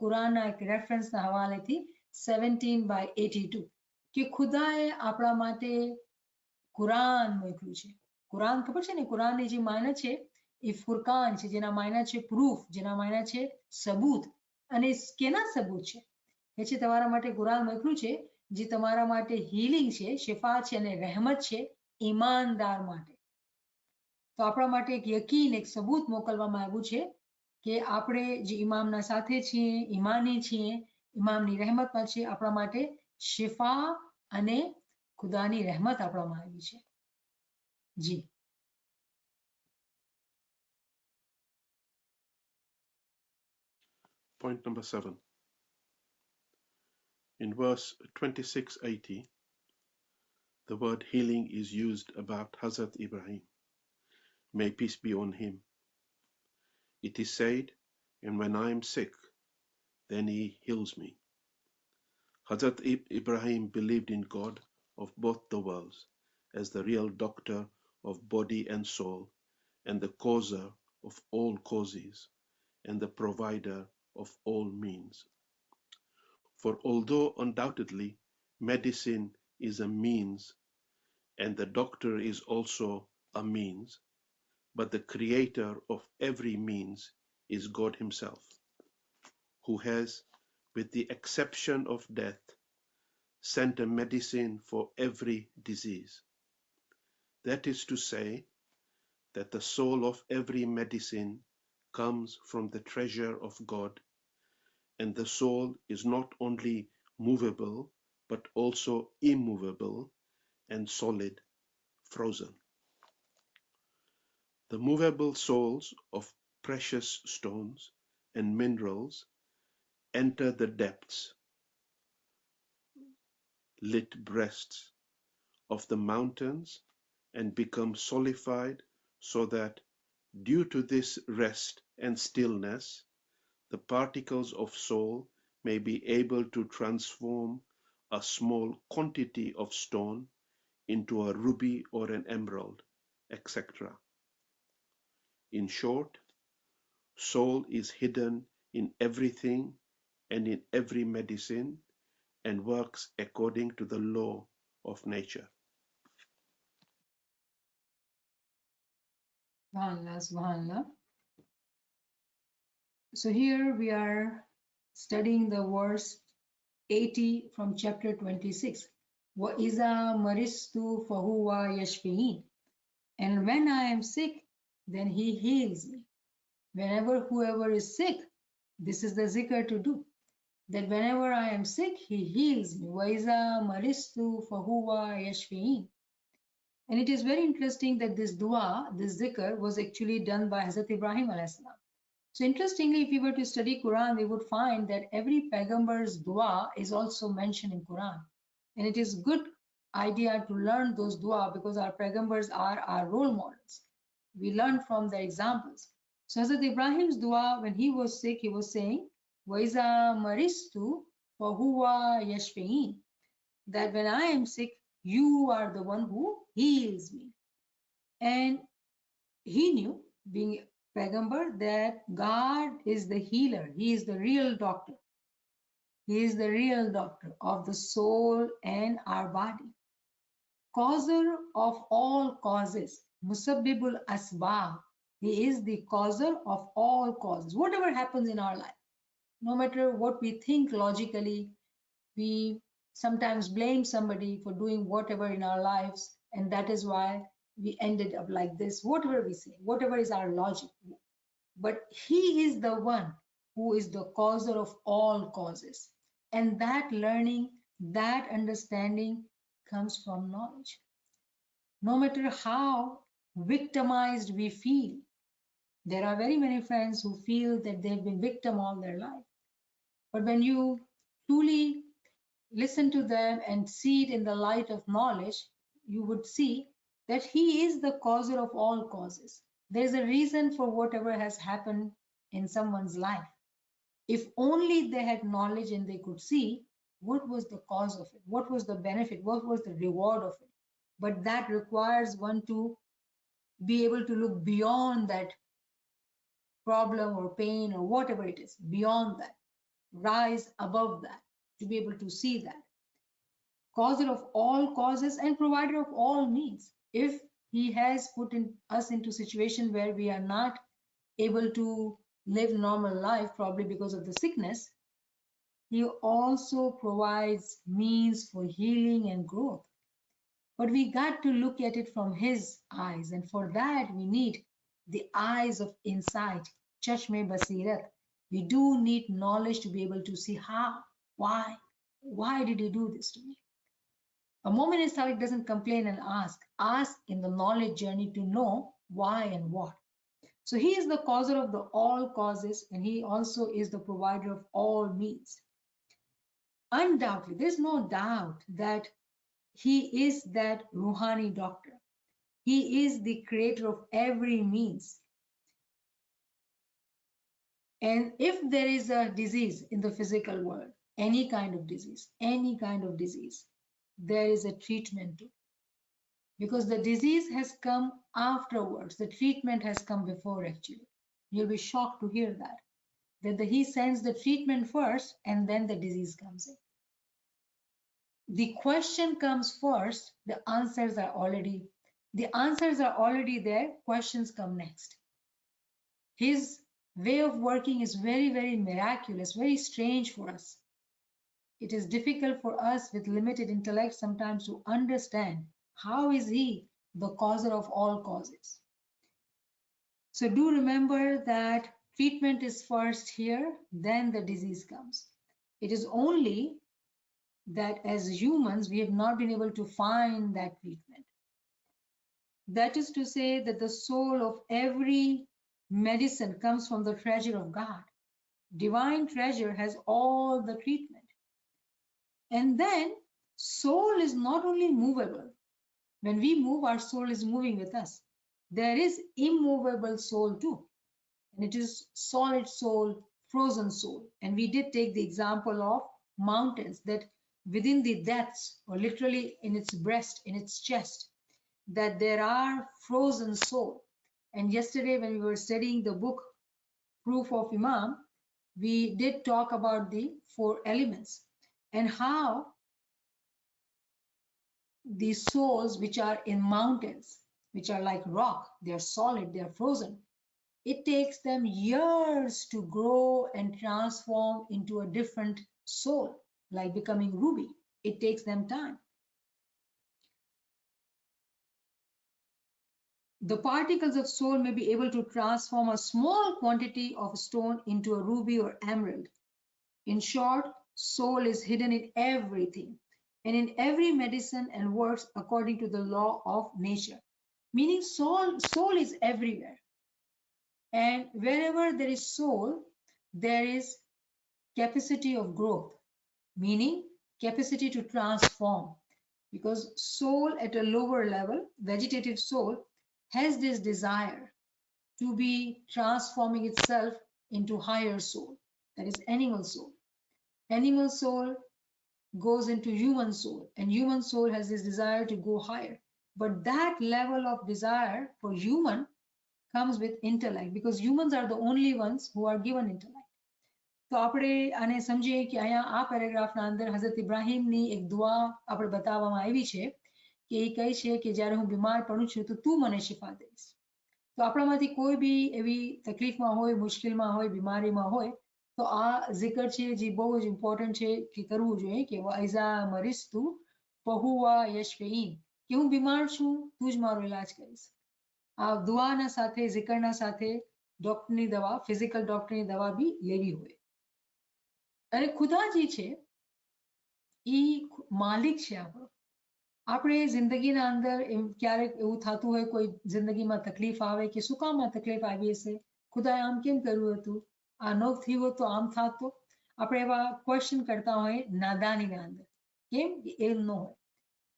[SPEAKER 1] કુરાનના એક રેફરન્સના હવાલેથી 17/82 કે ખુદાએ આપણા માટે કુરાન મોકલ્યું છે. કુરાન ખબર છે ને, કુરાનની જે માયના છે એ ફુરકાન છે, જેના માયના છે પ્રૂફ, જેના માયના છે સબૂત. અને કેના સબૂત છે? એ છે તમારા માટે કુરાન મોકલ્યું છે જે તમારા માટે હીલિંગ છે, શિફા છે અને રહેમત છે ઈમાનદાર માટે. તો આપણા માટે એક યકીન, એક સબૂત મોકલવામાં આવ્યું છે કે આપણે જે ઇમામના સાથે છીએ, ઈમાની છીએ, ઇમામની રહેમતમાં છીએ, આપણા માટે શિફા અને ખુદાની રહેમત આપવામાં આવી છે. જી.
[SPEAKER 5] Point number 7. In verse 2680, the word healing is used about Hazrat Ibrahim. May peace be on him. It is said, and when I am sick, then he heals me. Hazrat Ibrahim believed in God of both the worlds as the real doctor of body and soul, and the causer of all causes, and the provider of all means. For although undoubtedly medicine is a means, and the doctor is also a means, but the creator of every means is God himself, who has, with the exception of death, sent a medicine for every disease. That is to say, that the soul of every medicine comes from the treasure of God, and the soul is not only movable, but also immovable and solid, frozen. The movable souls of precious stones and minerals enter the depths, lit breasts of the mountains and become solidified, so that due to this rest and stillness, the particles of soul may be able to transform a small quantity of stone into a ruby or an emerald, etc. In short, soul is hidden in everything and in every medicine, and works according to the law of nature.
[SPEAKER 1] Subhanallah, subhanallah. So here we are studying the verse 80 from chapter 26. وَإِذَا مَرِضْتُ فَهُوَ يَشْفِينِ. And when I am sick, then he heals me. Whenever whoever is sick, this is the zikr to do. That whenever I am sick, he heals me. وَإِذَا مَرِضْتُ فَهُوَ يَشْفِينِ. And it is very interesting that this dua, this zikr, was actually done by Hazrat Ibrahim alayhi salam. So interestingly, if we were to study Quran, we would find that every Paigambar's dua is also mentioned in Quran. And it is good idea to learn those dua because our Paigambars are our role models. We learn from their examples. So Hazrat Ibrahim's dua, when he was sick, he was saying, وَإِذَا مَرِضْتُ فَهُوَ يَشْفِينِ. That when I am sick, you are the one who heals me. And he knew, being Paigambar, that God is the healer. He is the real doctor. He is the real doctor of the soul and our body. Causer of all causes. Musabbibul asbab. He is the causer of all causes. Whatever happens in our life, no matter what we think logically, we sometimes blame somebody for doing whatever in our lives, and that is why we ended up like this. Whatever we say, whatever is our logic, but he is the one who is the causer of all causes. And that learning, that understanding comes from knowledge. No matter how victimized we feel. There are very many friends who feel that they've been victim all their life. But when you truly listen to them and see it in the light of knowledge, you would see that He is the causer of all causes. There's a reason for whatever has happened in someone's life. If only they had knowledge and they could see what was the cause of it, what was the benefit, what was the reward of it. But that requires one to be able to look beyond that problem or pain or whatever it is, beyond that, rise above that, to be able to see that. Causer of all causes and provider of all needs. If He has put us into a situation where we are not able to live normal life, probably because of the sickness, He also provides means for healing and growth. But we got to look at it from His eyes, and for that we need the eyes of insight, chashme basirat. We do need knowledge to be able to see how, why did He do this to me? A moment Salik doesn't complain and ask in the knowledge journey to know why and what. So He is the causer of the all causes, and He also is the provider of all means. Undoubtedly, there's no doubt that He is that Ruhani doctor. He is the creator of every means. And if there is a disease in the physical world, any kind of disease, there is a treatment to it. Because the disease has come afterwards. The treatment has come before, actually. You'll be shocked to hear that He sends the treatment first and then the disease comes in. The question comes first, the answers are already there, questions come next. His way of working is very, very miraculous, very strange for us. It is difficult for us with limited intellect sometimes to understand how is He the causer of all causes. So do remember that treatment is first here, then the disease comes. It is only that as humans, we have not been able to find that treatment. That is to say that the soul of every medicine comes from the treasure of God. Divine treasure has all the treatment. And then soul is not only movable. When we move, our soul is moving with us. There is immovable soul too. And it is solid soul, frozen soul. And we did take the example of mountains that within the depths, or literally in its breast, in its chest, that there are frozen soul. And yesterday when we were studying the book Proof of Imam, we did talk about the 4 elements and how the souls which are in mountains, which are like rock, they are solid, they are frozen. It takes them years to grow and transform into a different soul, like becoming ruby. It takes them time. The particles of soul may be able to transform a small quantity of stone into a ruby or emerald. In short, soul is hidden in everything and in every medicine and works according to the law of nature. Meaning soul is everywhere. And wherever there is soul, there is capacity of growth, meaning capacity to transform. Because soul at a lower level, vegetative soul, has this desire to be transforming itself into higher soul, that is animal soul. Animal soul goes into human soul, and human soul has this desire to go higher. But that level of desire for human comes with intellect, because humans are the only ones who are given intellect. તો આપણે આને સમજીએ કે અહીંયા આ પેરેગ્રાફના અંદર હઝરત ઇબ્રાહીમની એક દુઆ આપણે બતાવવામાં આવી છે કે એ કહે છે કે જ્યારે હું બીમાર પડું છું તો તું મને શિફા દઈશ. તો આપણામાંથી કોઈ બી એવી તકલીફમાં હોય, મુશ્કેલમાં હોય, બીમારીમાં હોય તો આ zikr છે જે બહુ જ ઇમ્પોર્ટન્ટ છે કે કરવું જોઈએ કે વૈઝા મરિસ્તુ ફહુવા યશફઈન, કે હું બીમાર છું તું જ મારો ઇલાજ કરીશ. આ દુઆના સાથે, zikરના સાથે ડોક્ટરની દવા, ફિઝિકલ ડોક્ટરની દવા બી લેવી હોય. અને ખુદાજી છે એ માલિક છે આપણો. આપણે જિંદગીના અંદર ક્યારેક એવું થતું હોય, કોઈ જિંદગીમાં તકલીફ આવે કે શું કામ આ તકલીફ આવી હશે, ખુદાએ આમ કેમ કર્યું હતું, આ ન થયું હોત તો આમ થાત તો. આપણે એવા ક્વેશ્ચન કરતા હોય નાદાનીના અંદર. કેમ? એ ન હોય.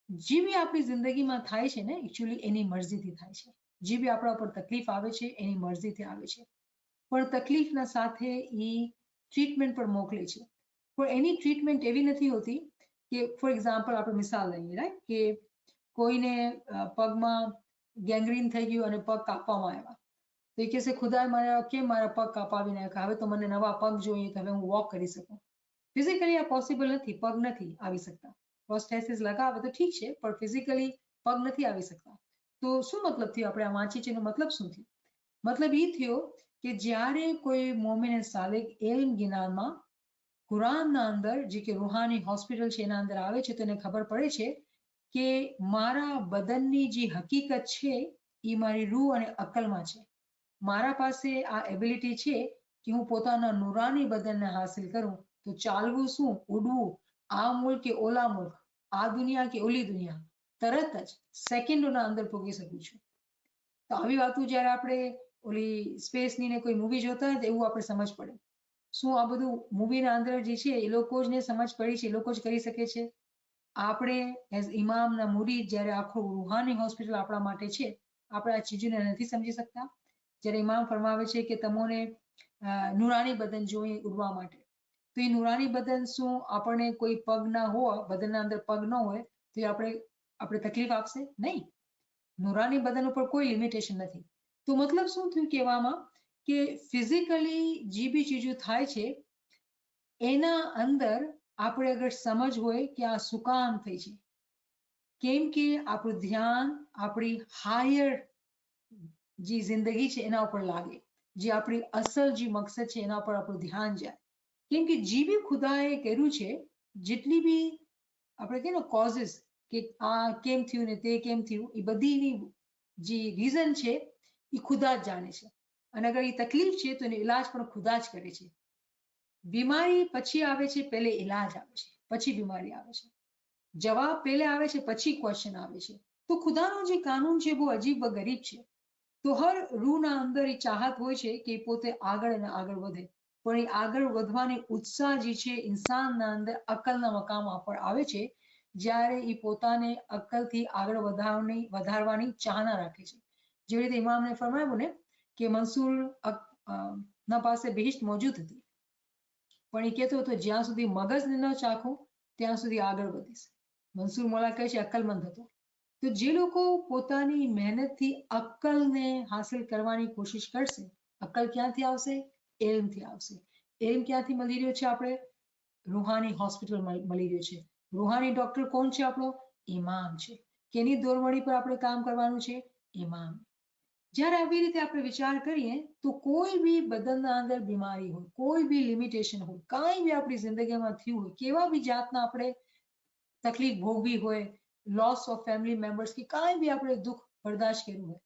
[SPEAKER 1] જે બી આપણી જિંદગીમાં થાય છે ને, એકચ્યુઅલી એની મરજીથી થાય છે. જે બી આપણા ઉપર તકલીફ આવે છે એની મરજીથી આવે છે. પણ તકલીફના સાથે એ ટ્રીટમેન્ટ પર મોકલે છે. પણ એની ટ્રીટમેન્ટ એવી નથી હોતી કે, ફોર એક્ઝામ્પલ આપણે મિસાલ લઈએ, રાઈટ, કે કોઈને પગમાં ગેંગ્રીન થઈ ગયું અને પગ કાપવામાં આવ્યા, તો એ કહેશે ખુદાએ મારા કેમ મારા પગ કાપાવી નાખ્યા, હવે તો મને નવા પગ જોઈએ, તો હવે હું વોક કરી શકું. ફિઝિકલી આ પોસિબલ નથી, પગ નથી આવી શકતા. પ્રોસ્થેસિસ લગાવે તો ઠીક છે, પણ ફિઝિકલી પગ નથી આવી શકતા. તો શું મતલબ થયો? આપણે આ વાંચી છે એનો મતલબ શું થયો? મતલબ એ થયો કે જ્યારે કોઈ મોમિન સાલિક ઇલ્મ જ્ઞાનમાં કુરાનના અંદર જે કે રૂહાની હોસ્પિટલ છે એના અંદર આવે છે, તો એને ખબર પડે છે કે મારા બદનની જે હકીકત છે એ મારી રૂહ અને અકલમાં છે. મારા પાસે આ એબિલિટી છે કે હું પોતાના નુરાની બદનને હાસિલ કરું, તો ચાલવું શું, ઉડવું, આ મુલ્ક કે ઓલા મુલ્ક, આ દુનિયા કે ઓલી દુનિયા, તરત જ સેકન્ડોના અંદર પહોંચી શકું છું. તો આવી વાતો જ્યારે આપણે ઓલી સ્પેસની ને કોઈ મૂવી જોતા હોય તો એવું આપણે સમજ પડે. શું આ બધું મૂવીના અંદર જે છે એ લોકો જ ને સમજ પડી છે, એ લોકો જ કરી શકે છે? આપણે એઝ ઇમામના મુરીદ જ્યારે આખું રૂહાની હોસ્પિટલ આપણા માટે છે, આપણે આ ચીજોને નથી સમજી શકતા. જ્યારે ઇમામ ફરમાવે છે કે તમને નુરાની બદન જોઈએ ઉડવા માટે, તો એ નુરાની બદન શું આપણને કોઈ પગ ના હોય, બદનના અંદર પગ ન હોય તો આપણે તકલીફ આપશે? નહીં. નુરાની બદન ઉપર કોઈ લિમિટેશન નથી. તો મતલબ શું થયું કહેવામાં, કે ફિઝિકલી જે બી ચીજો થાય છે એના અંદર આપણે અગર સમજ હોય કે આ શું કામ થઈ છે, કેમ કે આપણું ધ્યાન આપણી હાયર જે જિંદગી છે એના ઉપર લાગે, જે આપણી અસલ જે મકસદ છે એના ઉપર આપણું ધ્યાન જાય. કેમ કે જે બી ખુદાએ કર્યું છે, જેટલી બી આપણે કહીએ ને કોઝિસ, કે આ કેમ થયું ને તે કેમ થયું, એ બધીની જે રીઝન છે એ ખુદા જ જાણે છે. અને અગર એ તકલીફ છે તો એનો ઇલાજ પણ ખુદા જ કરે છે. બીમારી પછી આવે છે, પહેલે ઇલાજ આવે છે, પછી બીમારી આવે છે. જવાબ પહેલે આવે છે, પછી ક્વેશ્ચન આવે છે. તો ખુદાનો જે કાનૂન છે બહુ અજીબ વ ગરીબ છે. તો હર રૂહના અંદર એ ચાહત હોય છે કે પોતે આગળ અને આગળ વધે, પણ એ આગળ વધવાની ઉત્સાહ જે છે ઇન્સાનના અંદર અકલના મકામ પર આવે છે, જ્યારે એ પોતાને અકલથી આગળ વધારવાની ચાહના રાખે છે. જેવી રીતે ઇમામને ફરમાવ્યું ને કે મંસૂર ના પાસે બહિશ્ત મોજૂદ હતી, પણ એ કહેતો હતો જ્યાં સુધી મગજને ન ચાખું ત્યાં સુધી આગળ વધીશ. મંસૂર મોલા કહે છે અક્કલમંદ હતો. તો જે લોકો પોતાની મહેનતથી અક્કલને હાસિલ કરવાની કોશિશ કરશે, અક્કલ ક્યાંથી આવશે? એલ્મથી આવશે. એલ્મ ક્યાંથી મળી રહ્યો છે? આપણે રૂહાની હોસ્પિટલ મળી રહ્યો છે. રૂહાની ડોક્ટર કોણ છે? આપણો ઇમામ છે. કેની દોરવણી પર આપણે કામ કરવાનું છે? ઇમામ. જ્યારે આવી રીતે આપણે વિચાર કરીએ તો કોઈ બી બદનના અંદર બીમારી હોય, કોઈ બી લિમિટેશન હોય, કાંઈ બી આપણી જિંદગીમાં થયું હોય, કેવા બી જાતના આપણે તકલીફ ભોગવી હોય, લોસ ઓફ ફેમિલી મેમ્બર્સ કે કાંઈ બી આપણે દુઃખ બરદાશ્ત કર્યું હોય,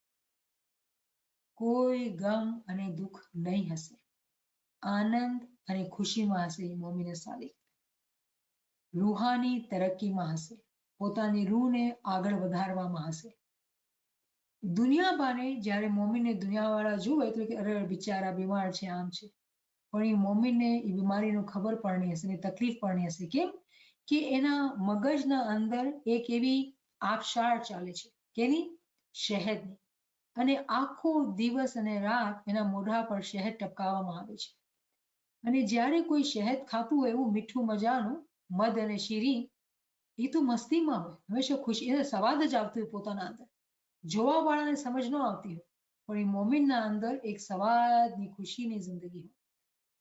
[SPEAKER 1] કોઈ ગમ અને દુઃખ નહીં હશે, આનંદ અને ખુશીમાં હશે. મોમિને સાલિક રૂહાની તરક્કીમાં હશે, પોતાની રૂહને આગળ વધારવામાં હશે. દુનિયા બાને જ્યારે મોમિનને દુનિયાવાળા જુએ તો કે અરે બિચારા બીમાર છે, આમ છે. પણ એ મોમિનને એ બીમારીનો ખબર પડની હશે, એ તકલીફ પડની હશે. કેમ કે એના મગજના અંદર એક એવી આબશાર ચાલે છે, કેની? શહેદની. અને આખો દિવસ અને રાત એના મોઢા પર શહેદ ટપકાવવામાં આવે છે. અને જ્યારે કોઈ શહેદ ખાતું હોય એવું મીઠું મજાનું મધ અને શીરી, એ તો મસ્તીમાં હોય, હંમેશા ખુશી, એને સવાદ જ આવતું હોય પોતાના અંદર. જોવા વાળાને સમજ ન આવતી હોય, પણ એ મોમિનના અંદર એક સવાદની ખુશીની જિંદગી હોય.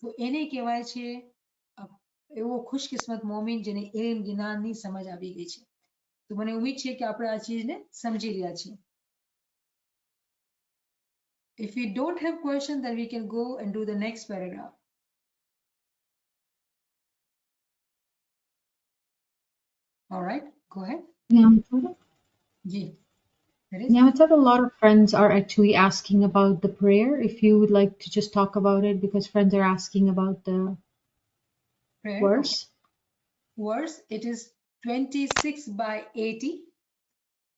[SPEAKER 1] તો એને કહેવાય છે એવો ખુશકિસ્મત મોમિન જેને ઇલ્મ જ્ઞાનની સમજ આવી ગઈ છે. તો મને ઉમ્મીદ છે કે આપણે આ ચીજને સમજી રહ્યા છીએ. If we don't have question, then we can go and do the next paragraph. All right, go ahead.
[SPEAKER 4] Yeah,
[SPEAKER 1] Ji. There is?
[SPEAKER 4] yeah, I thought a lot of friends are actually asking about the prayer. If you would like to just talk about it, because friends are asking about the
[SPEAKER 1] Prayer.
[SPEAKER 4] verse.
[SPEAKER 1] Okay. Verse, it is 26 by 80.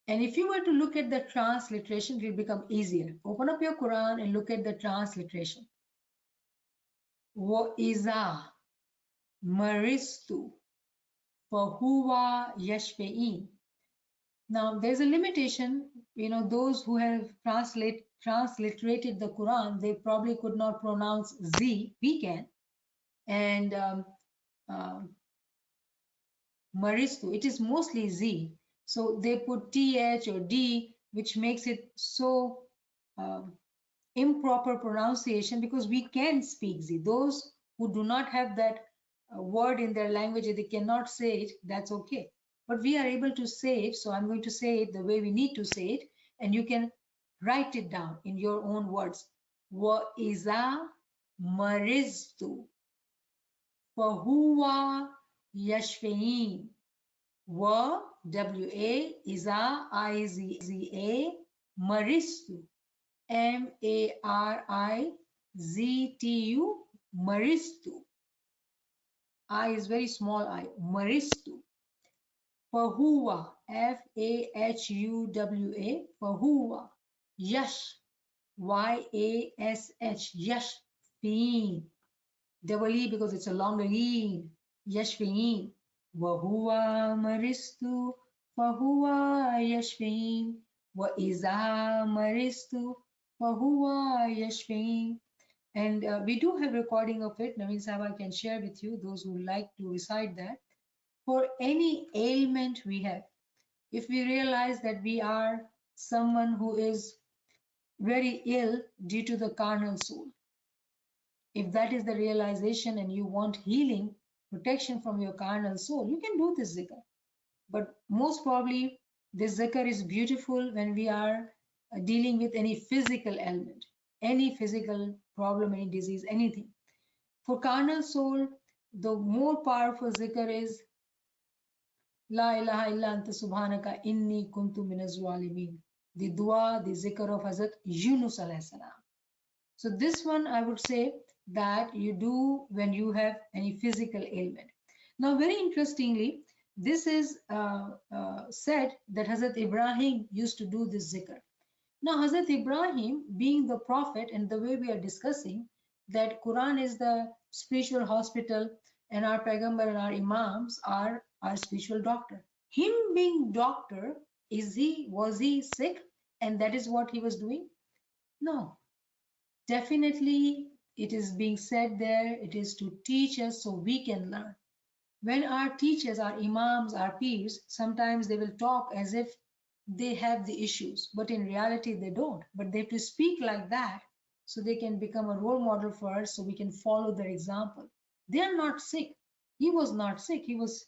[SPEAKER 1] And if you were to look at the transliteration, it will become easier. Open up your Quran and look at the transliteration. وَإِذَا مَرِضْتُ فَهُوَ يَشْفِينِ. Now, there's a limitation. Those who have transliterated the Quran, they probably could not pronounce Z. We can. And Maristu, it is mostly Z. So they put TH or D, which makes it so improper pronunciation, because we can speak Z. Those who do not have that word in their language, they cannot say it, that's okay. But we are able to say it, so I'm going to say it the way we need to say it, and you can write it down in your own words. وَإِذَا مَرِضْتُ فَهُوَ يَشْفِينِ. W-A, Iza, I-Z-A, Maristu, M-A-R-I-Z-T-U, Maristu. I is very small I, Maristu. Fahuwa, F-A-H-U-W-A, Fahuwa. Yash, Y-A-S-H, Yash, Fiin. Double E because it's a longer E. Yashfiin. Wahuwa maristu. Fahuwa yashfiin. Wa iza maristu. Fahuwa yashfiin. And we do have recording of it. Naveen Sahib, I can share with you, those who like to recite that. For any ailment we have, if we realize that we are someone who is very ill due to the carnal soul, if that is the realization and you want healing, protection from your carnal soul, you can do this zikr. But most probably, this zikr is beautiful when we are dealing with any physical ailment, any physical problem, any disease, anything. For carnal soul, the more powerful zikr is La ilaha illa anta subhanaka inni kuntu minaz zalimin. The dua, the zikr of Hazrat Yunus alayhi salam. So this one I would say that you do when you have any physical ailment. Now, very interestingly, this is said that Hazrat Ibrahim used to do this zikr. Now, Hazrat Ibrahim, being the prophet, and the way we are discussing that Quran is the spiritual hospital, and our Paigambar and our Imams are our spiritual doctor. Him being doctor, was he sick, and that is what he was doing? No. Definitely, it is being said there, it is to teach us so we can learn. When our teachers, our imams, our peers, sometimes they will talk as if they have the issues, but in reality they don't. But they have to speak like that so they can become a role model for us, so we can follow their example. They are not sick. He was not sick. He was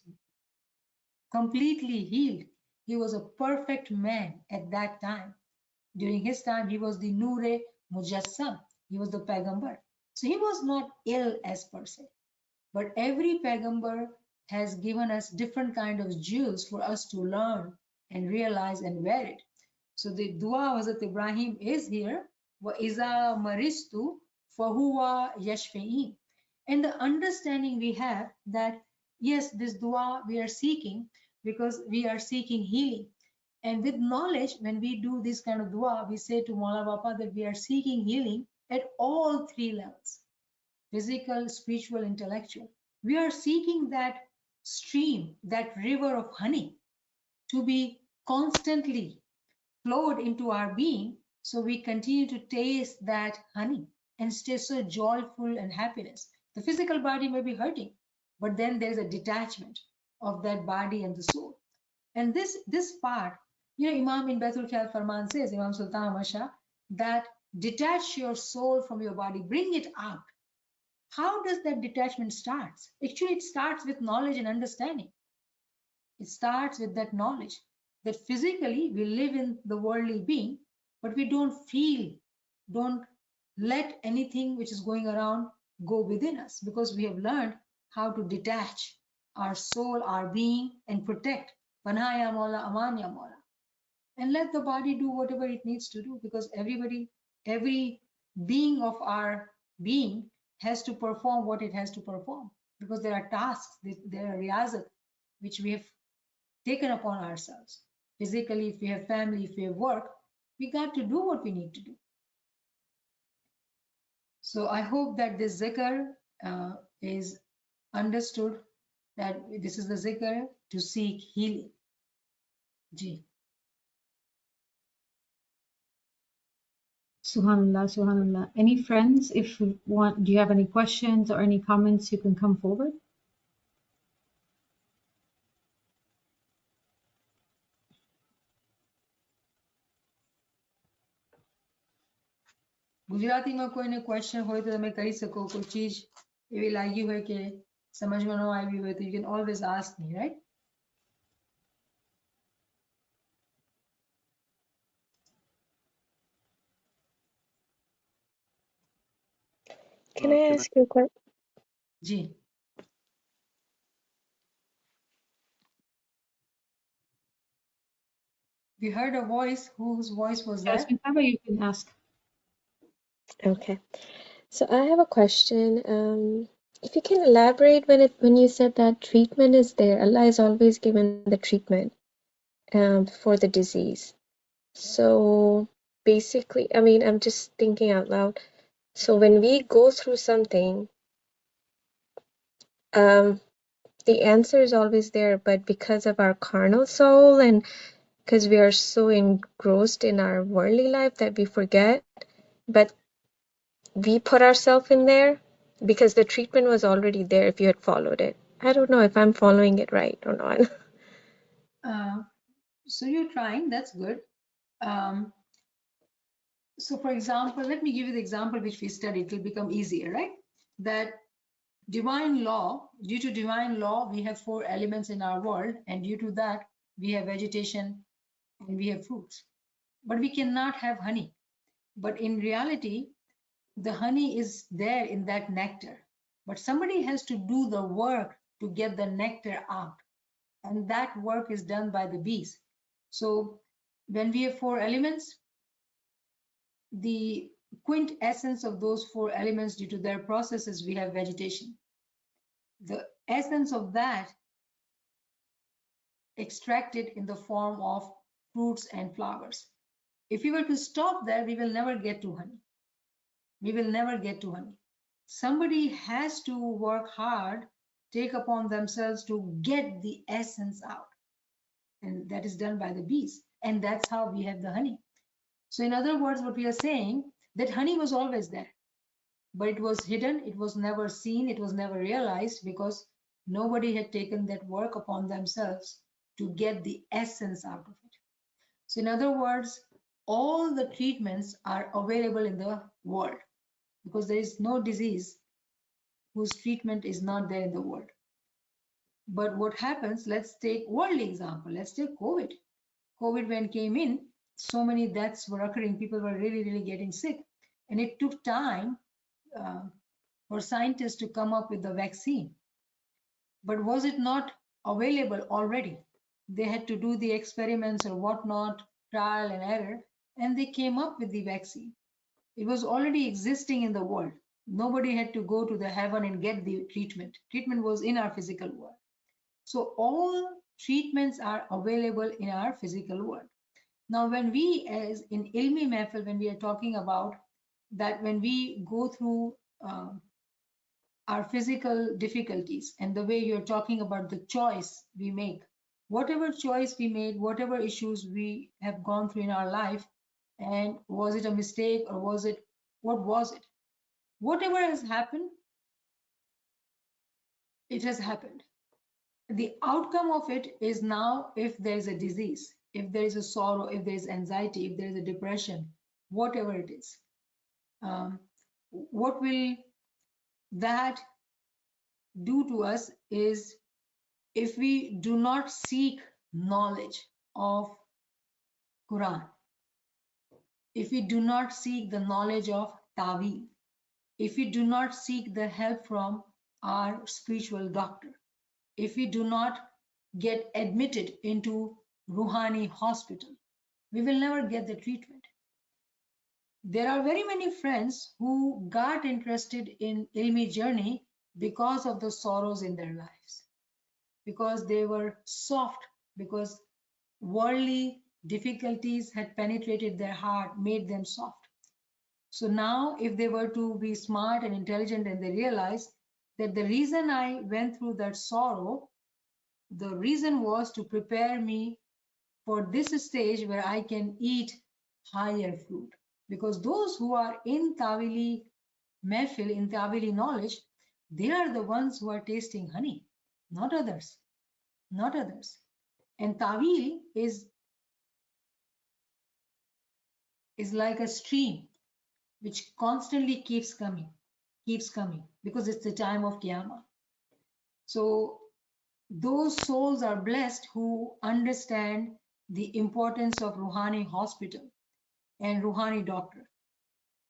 [SPEAKER 1] completely healed. He was a perfect man at that time. During his time, he was the Noor-e Mujassam. He was the Paigambar. So he was not ill as per se. But every Paigambar has given us different kind of jewels for us to learn and realize and wear it. So the dua of Hazrat Ibrahim is here. وَإِذَا مَرِضْتُ فَهُوَ يَشْفِينِ. And the understanding we have that, yes, this dua we are seeking because we are seeking healing. And with knowledge, when we do this kind of dua, we say to Maula Bapa that we are seeking healing at all three levels: physical, spiritual, intellectual. We are seeking that stream, that river of honey to be constantly flowed into our being, so we continue to taste that honey and stay so joyful and happiness. The physical body may be hurting, but then there's a detachment of that body and the soul. And this part, Imam in Baitul Khayal Farman says, Imam Sultan Ahmad Shah, that detach your soul from your body, bring it out. How does that detachment start? Actually, it starts with knowledge and understanding. It starts with that knowledge that physically we live in the worldly being, but we don't let anything which is going around go within us, because we have learned how to detach our soul, our being, and protect. Panha ya Mola, Aman ya Mola. And let the body do whatever it needs to do, because every being of our being has to perform what it has to perform, because there are tasks, there are riyazat, which we have taken upon ourselves. physically, if we have family, if we have work, we got to do what we need to do. So I hope that this zikr is understood, that this is the zikr to seek healing. Ji.
[SPEAKER 4] Subhanallah, Subhanallah. Any friends, if you want, do you have any questions or any comments, you can come forward.
[SPEAKER 1] ગુજરાતીમાં કોઈને question હોય તો તમે કહી શકો, કોઈ ચીજ એવી લાગી હોય કે સમજમાં ન આવી હોય તો you can always ask me, right?
[SPEAKER 2] Can I
[SPEAKER 5] Can I?
[SPEAKER 2] ask you a question?
[SPEAKER 1] Ji. We heard a voice. Whose voice was that?
[SPEAKER 4] Jasmine Baba, you can ask.
[SPEAKER 2] Okay. So I have a question. If you can elaborate when you said that treatment is there, Allah is always given the treatment for the disease. So basically, I mean, I'm just thinking out loud. So when we go through something, the answer is always there, but because of our carnal soul and because we are so engrossed in our worldly life that we forget, but we put ourselves in there because the treatment was already there if you had followed it. I don't know if I'm following it right or not.
[SPEAKER 1] So you're trying, that's good. So for example, let me give you the example which we studied, it will become easier, right? That divine law, due to divine law, we have 4 elements in our world, and due to that, we have vegetation and we have fruits. But we cannot have honey. But in reality, the honey is there in that nectar. But somebody has to do the work to get the nectar out. And that work is done by the bees. So when we have 4 elements, the quintessence of those 4 elements, due to their processes, we have vegetation. The essence of that extracted in the form of fruits and flowers. If we were to stop there, we will never get to honey. We will never get to honey. Somebody has to work hard, take upon themselves to get the essence out. And that is done by the bees. And that's how we have the honey. So in other words, what we are saying, that honey was always there, but it was hidden, it was never seen, it was never realized because nobody had taken that work upon themselves to get the essence out of it. So in other words, all the treatments are available in the world because there is no disease whose treatment is not there in the world. But what happens, let's take worldly example, let's take COVID. COVID when came in, so many deaths were occurring, people were really getting sick. And it took time for scientists to come up with the vaccine. But was it not available already? They had to do the experiments or whatnot, trial and error, and they came up with the vaccine. It was already existing in the world. Nobody had to go to the heaven and get the treatment. Treatment was in our physical world. So all treatments are available in our physical world. Now, when we, as in Ilmi Mehfil, when we are talking about that, when we go through our physical difficulties and the way you're talking about the choice we make, whatever choice we made, whatever issues we have gone through in our life, and was it a mistake or was it, what was it? Whatever has happened, it has happened. The outcome of it is now, if there is a disease, if there is a sorrow, if there is anxiety, if there is a depression, whatever it is, what will that do to us is, if we do not seek knowledge of Quran, if we do not seek the knowledge of Ta'wil, if we do not seek the help from our spiritual doctor, if we do not get admitted into Ruhani hospital, we will never get the treatment. There are very many friends who got interested in Ilmi journey because of the sorrows in their lives, because they were soft, because worldly difficulties had penetrated their heart, made them soft. So now, if they were to be smart and intelligent and they realize that the reason I went through that sorrow, the reason was to prepare me for this stage where I can eat higher fruit. Because those who are in Tawili Mehfil, in Tawili knowledge, they are the ones who are tasting honey, not others, not others. And Tawil is like a stream which constantly keeps coming, because it's the time of Qiyamah. So those souls are blessed who understand the importance of Ruhani hospital and Ruhani doctor.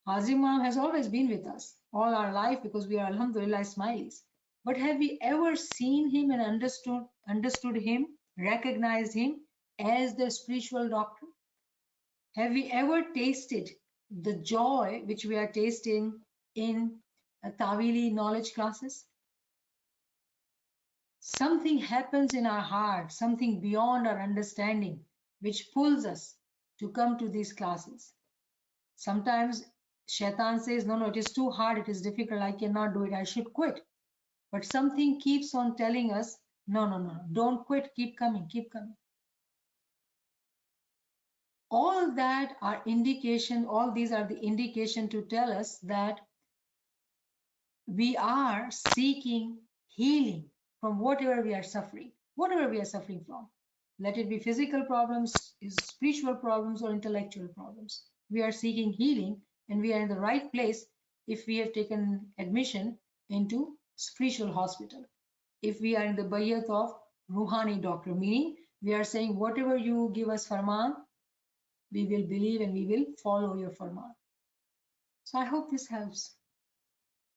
[SPEAKER 1] Hazim Ma'am has always been with us all our life because we are Alhamdulillah Ismailis. But have we ever seen him and understood him, recognized him as the spiritual doctor? Have we ever tasted the joy which we are tasting in Tawili knowledge classes? Something happens in our heart, something beyond our understanding, which pulls us to come to these classes. Sometimes Shaitan says, no, it is too hard, it is difficult, I cannot do it, I should quit. But something keeps on telling us, no, don't quit, keep coming, keep coming. All that are indication, all these are the indication to tell us that we are seeking healing from whatever we are suffering from. Let it be physical problems, spiritual problems, or intellectual problems. We are seeking healing, and we are in the right place if we have taken admission into spiritual hospital. If we are in the bayat of Ruhani doctor, meaning we are saying whatever you give us farman, we will believe and we will follow your farman. So I hope this helps.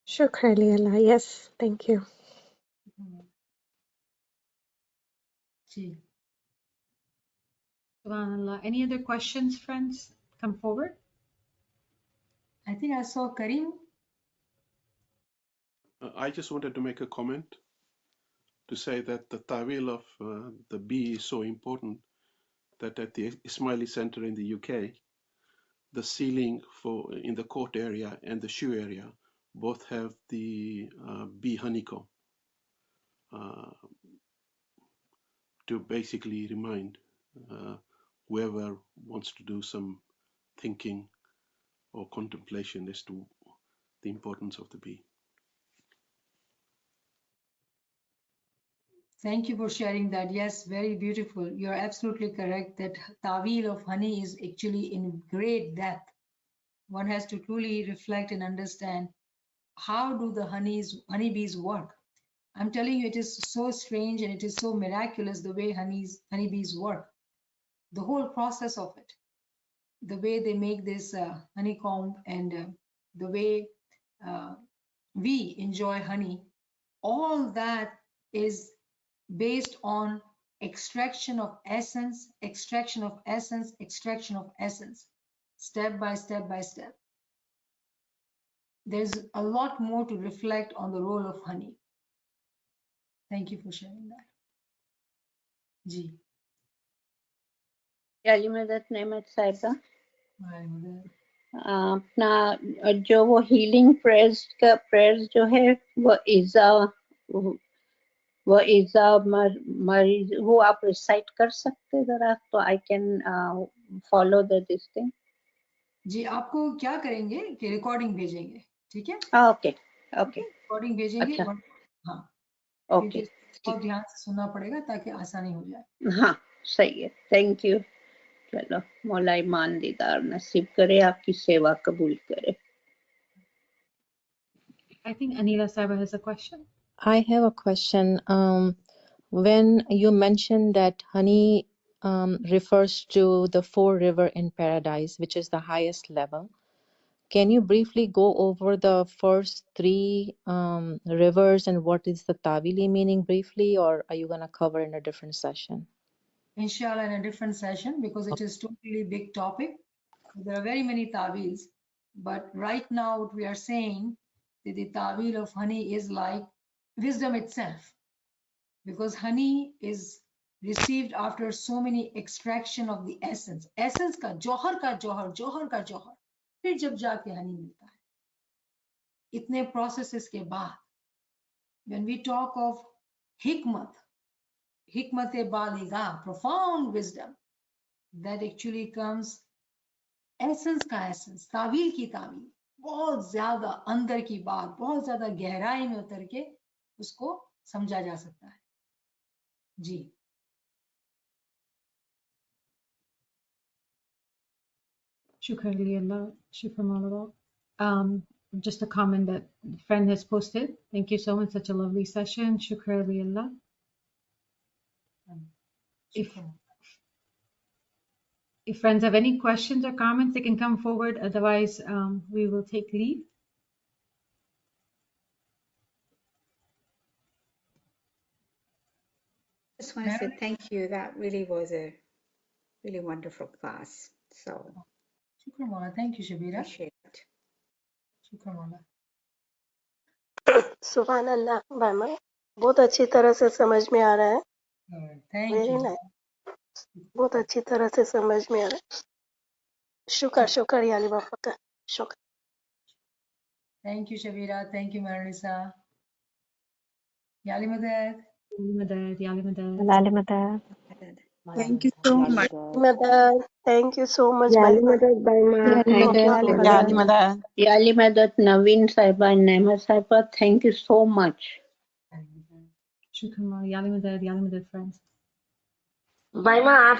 [SPEAKER 2] Shukran, Leela. Yes, thank you.
[SPEAKER 1] Ji.
[SPEAKER 4] SubhanAllah. Any other questions, friends? Come forward.
[SPEAKER 1] I think I saw Karim.
[SPEAKER 5] I just wanted to make a comment to say that the tawil of the bee is so important that at the Ismaili Center in the UK, the ceiling for in the court area and the shoe area both have the bee honeycomb uh, to basically remind whoever wants to do some thinking or contemplation as to the importance of the bee.
[SPEAKER 1] Thank you for sharing that. Yes, very beautiful. You're absolutely correct that Tawil of honey is actually in great depth. One has to truly reflect and understand how do the honeybees work. I'm telling you, it is so strange and it is so miraculous the way honeybees work. The whole process of it, the way they make this honeycomb, and the way uh, we enjoy honey, all that is based on extraction of essence, extraction of essence, extraction of essence, step by step by step. There's a lot more to reflect on the role of honey. Thank you for sharing that. Ji.
[SPEAKER 6] मदद नेमत साहिबा
[SPEAKER 1] My mother.
[SPEAKER 6] अपना जो वो healing prayers जो है वो इज़ा मरीज वो आप रिसाइट कर सकते जरा तो I can follow this thing
[SPEAKER 1] जी, आपको क्या करेंगे कि रिकॉर्डिंग भेजेंगे, ठीक है?
[SPEAKER 6] ओके ओके
[SPEAKER 1] रिकॉर्डिंग भेजेंगे।
[SPEAKER 6] अच्छा,
[SPEAKER 1] और हाँ,
[SPEAKER 6] ओके
[SPEAKER 1] क्योंकि बहुत ध्यान से सुनना पड़ेगा ताकि आसानी हो जाए।
[SPEAKER 6] हाँ सही है, थैंक यू। चलो मौला ईमान दीदार नसीब करे, आपकी सेवा कबूल करे।
[SPEAKER 4] I think Anila Saiba has a question.
[SPEAKER 7] I have a question. When you mentioned that honey refers to the four river in paradise, which is the highest level, can you briefly go over the first three rivers and what is the Tawili meaning briefly, or are you going to cover in a different session?
[SPEAKER 1] Inshallah, in a different session, because it is totally big topic. There are very many tawils, but right now what we are saying that the tawil of honey is like wisdom itself, because honey is received after so many extraction of the essence. Essence का जौहर का जौहर फिर जब जाके हनी मिलता है. इतने processes के बाद, when we talk of hikmat, hikmat-e-baligha, profound wisdom, that actually comes essence का essence, तावील की तावील, बहुत ज्यादा अंदर की बात, बहुत ज्यादा गहराई में उतर के उसको समझा जा सकता है. जी.
[SPEAKER 4] Shukran lillah, shukran Allah. Just a comment that a friend has posted. Thank you so much, such a lovely session. Shukran lillah. If friends have any questions or comments, they can come forward. Otherwise, we will take leave.
[SPEAKER 8] Just want to say thank you. That really was a really wonderful class. So
[SPEAKER 1] Shukran Mawla. Thank you, Shabira.
[SPEAKER 8] appreciate it.
[SPEAKER 1] Shukran Mawla.
[SPEAKER 9] सुभान अल्लाह बामा, बहुत अच्छी तरह से समझ में आ रहा है.
[SPEAKER 1] Thank
[SPEAKER 9] very
[SPEAKER 1] you.
[SPEAKER 9] नाइस, बहुत अच्छी तरह से समझ में आ रहा है. शुक्र याली बापा का शुक्र.
[SPEAKER 1] Thank you, Shabira. Thank you, Marisa. Yali Madad.
[SPEAKER 4] Yali madad.
[SPEAKER 2] Malali Madad.
[SPEAKER 3] Thank you so much.
[SPEAKER 9] मदद, thank you so much
[SPEAKER 2] Yali
[SPEAKER 9] बामा.
[SPEAKER 2] Madad Baima. Thank you
[SPEAKER 9] Yali
[SPEAKER 2] so
[SPEAKER 6] Yali
[SPEAKER 2] much.
[SPEAKER 6] Madad. Yali Madad, Naveen Saiba and Naima Saiba, thank you so much.
[SPEAKER 4] Shukran, Yali madad, friends.
[SPEAKER 9] बामा आप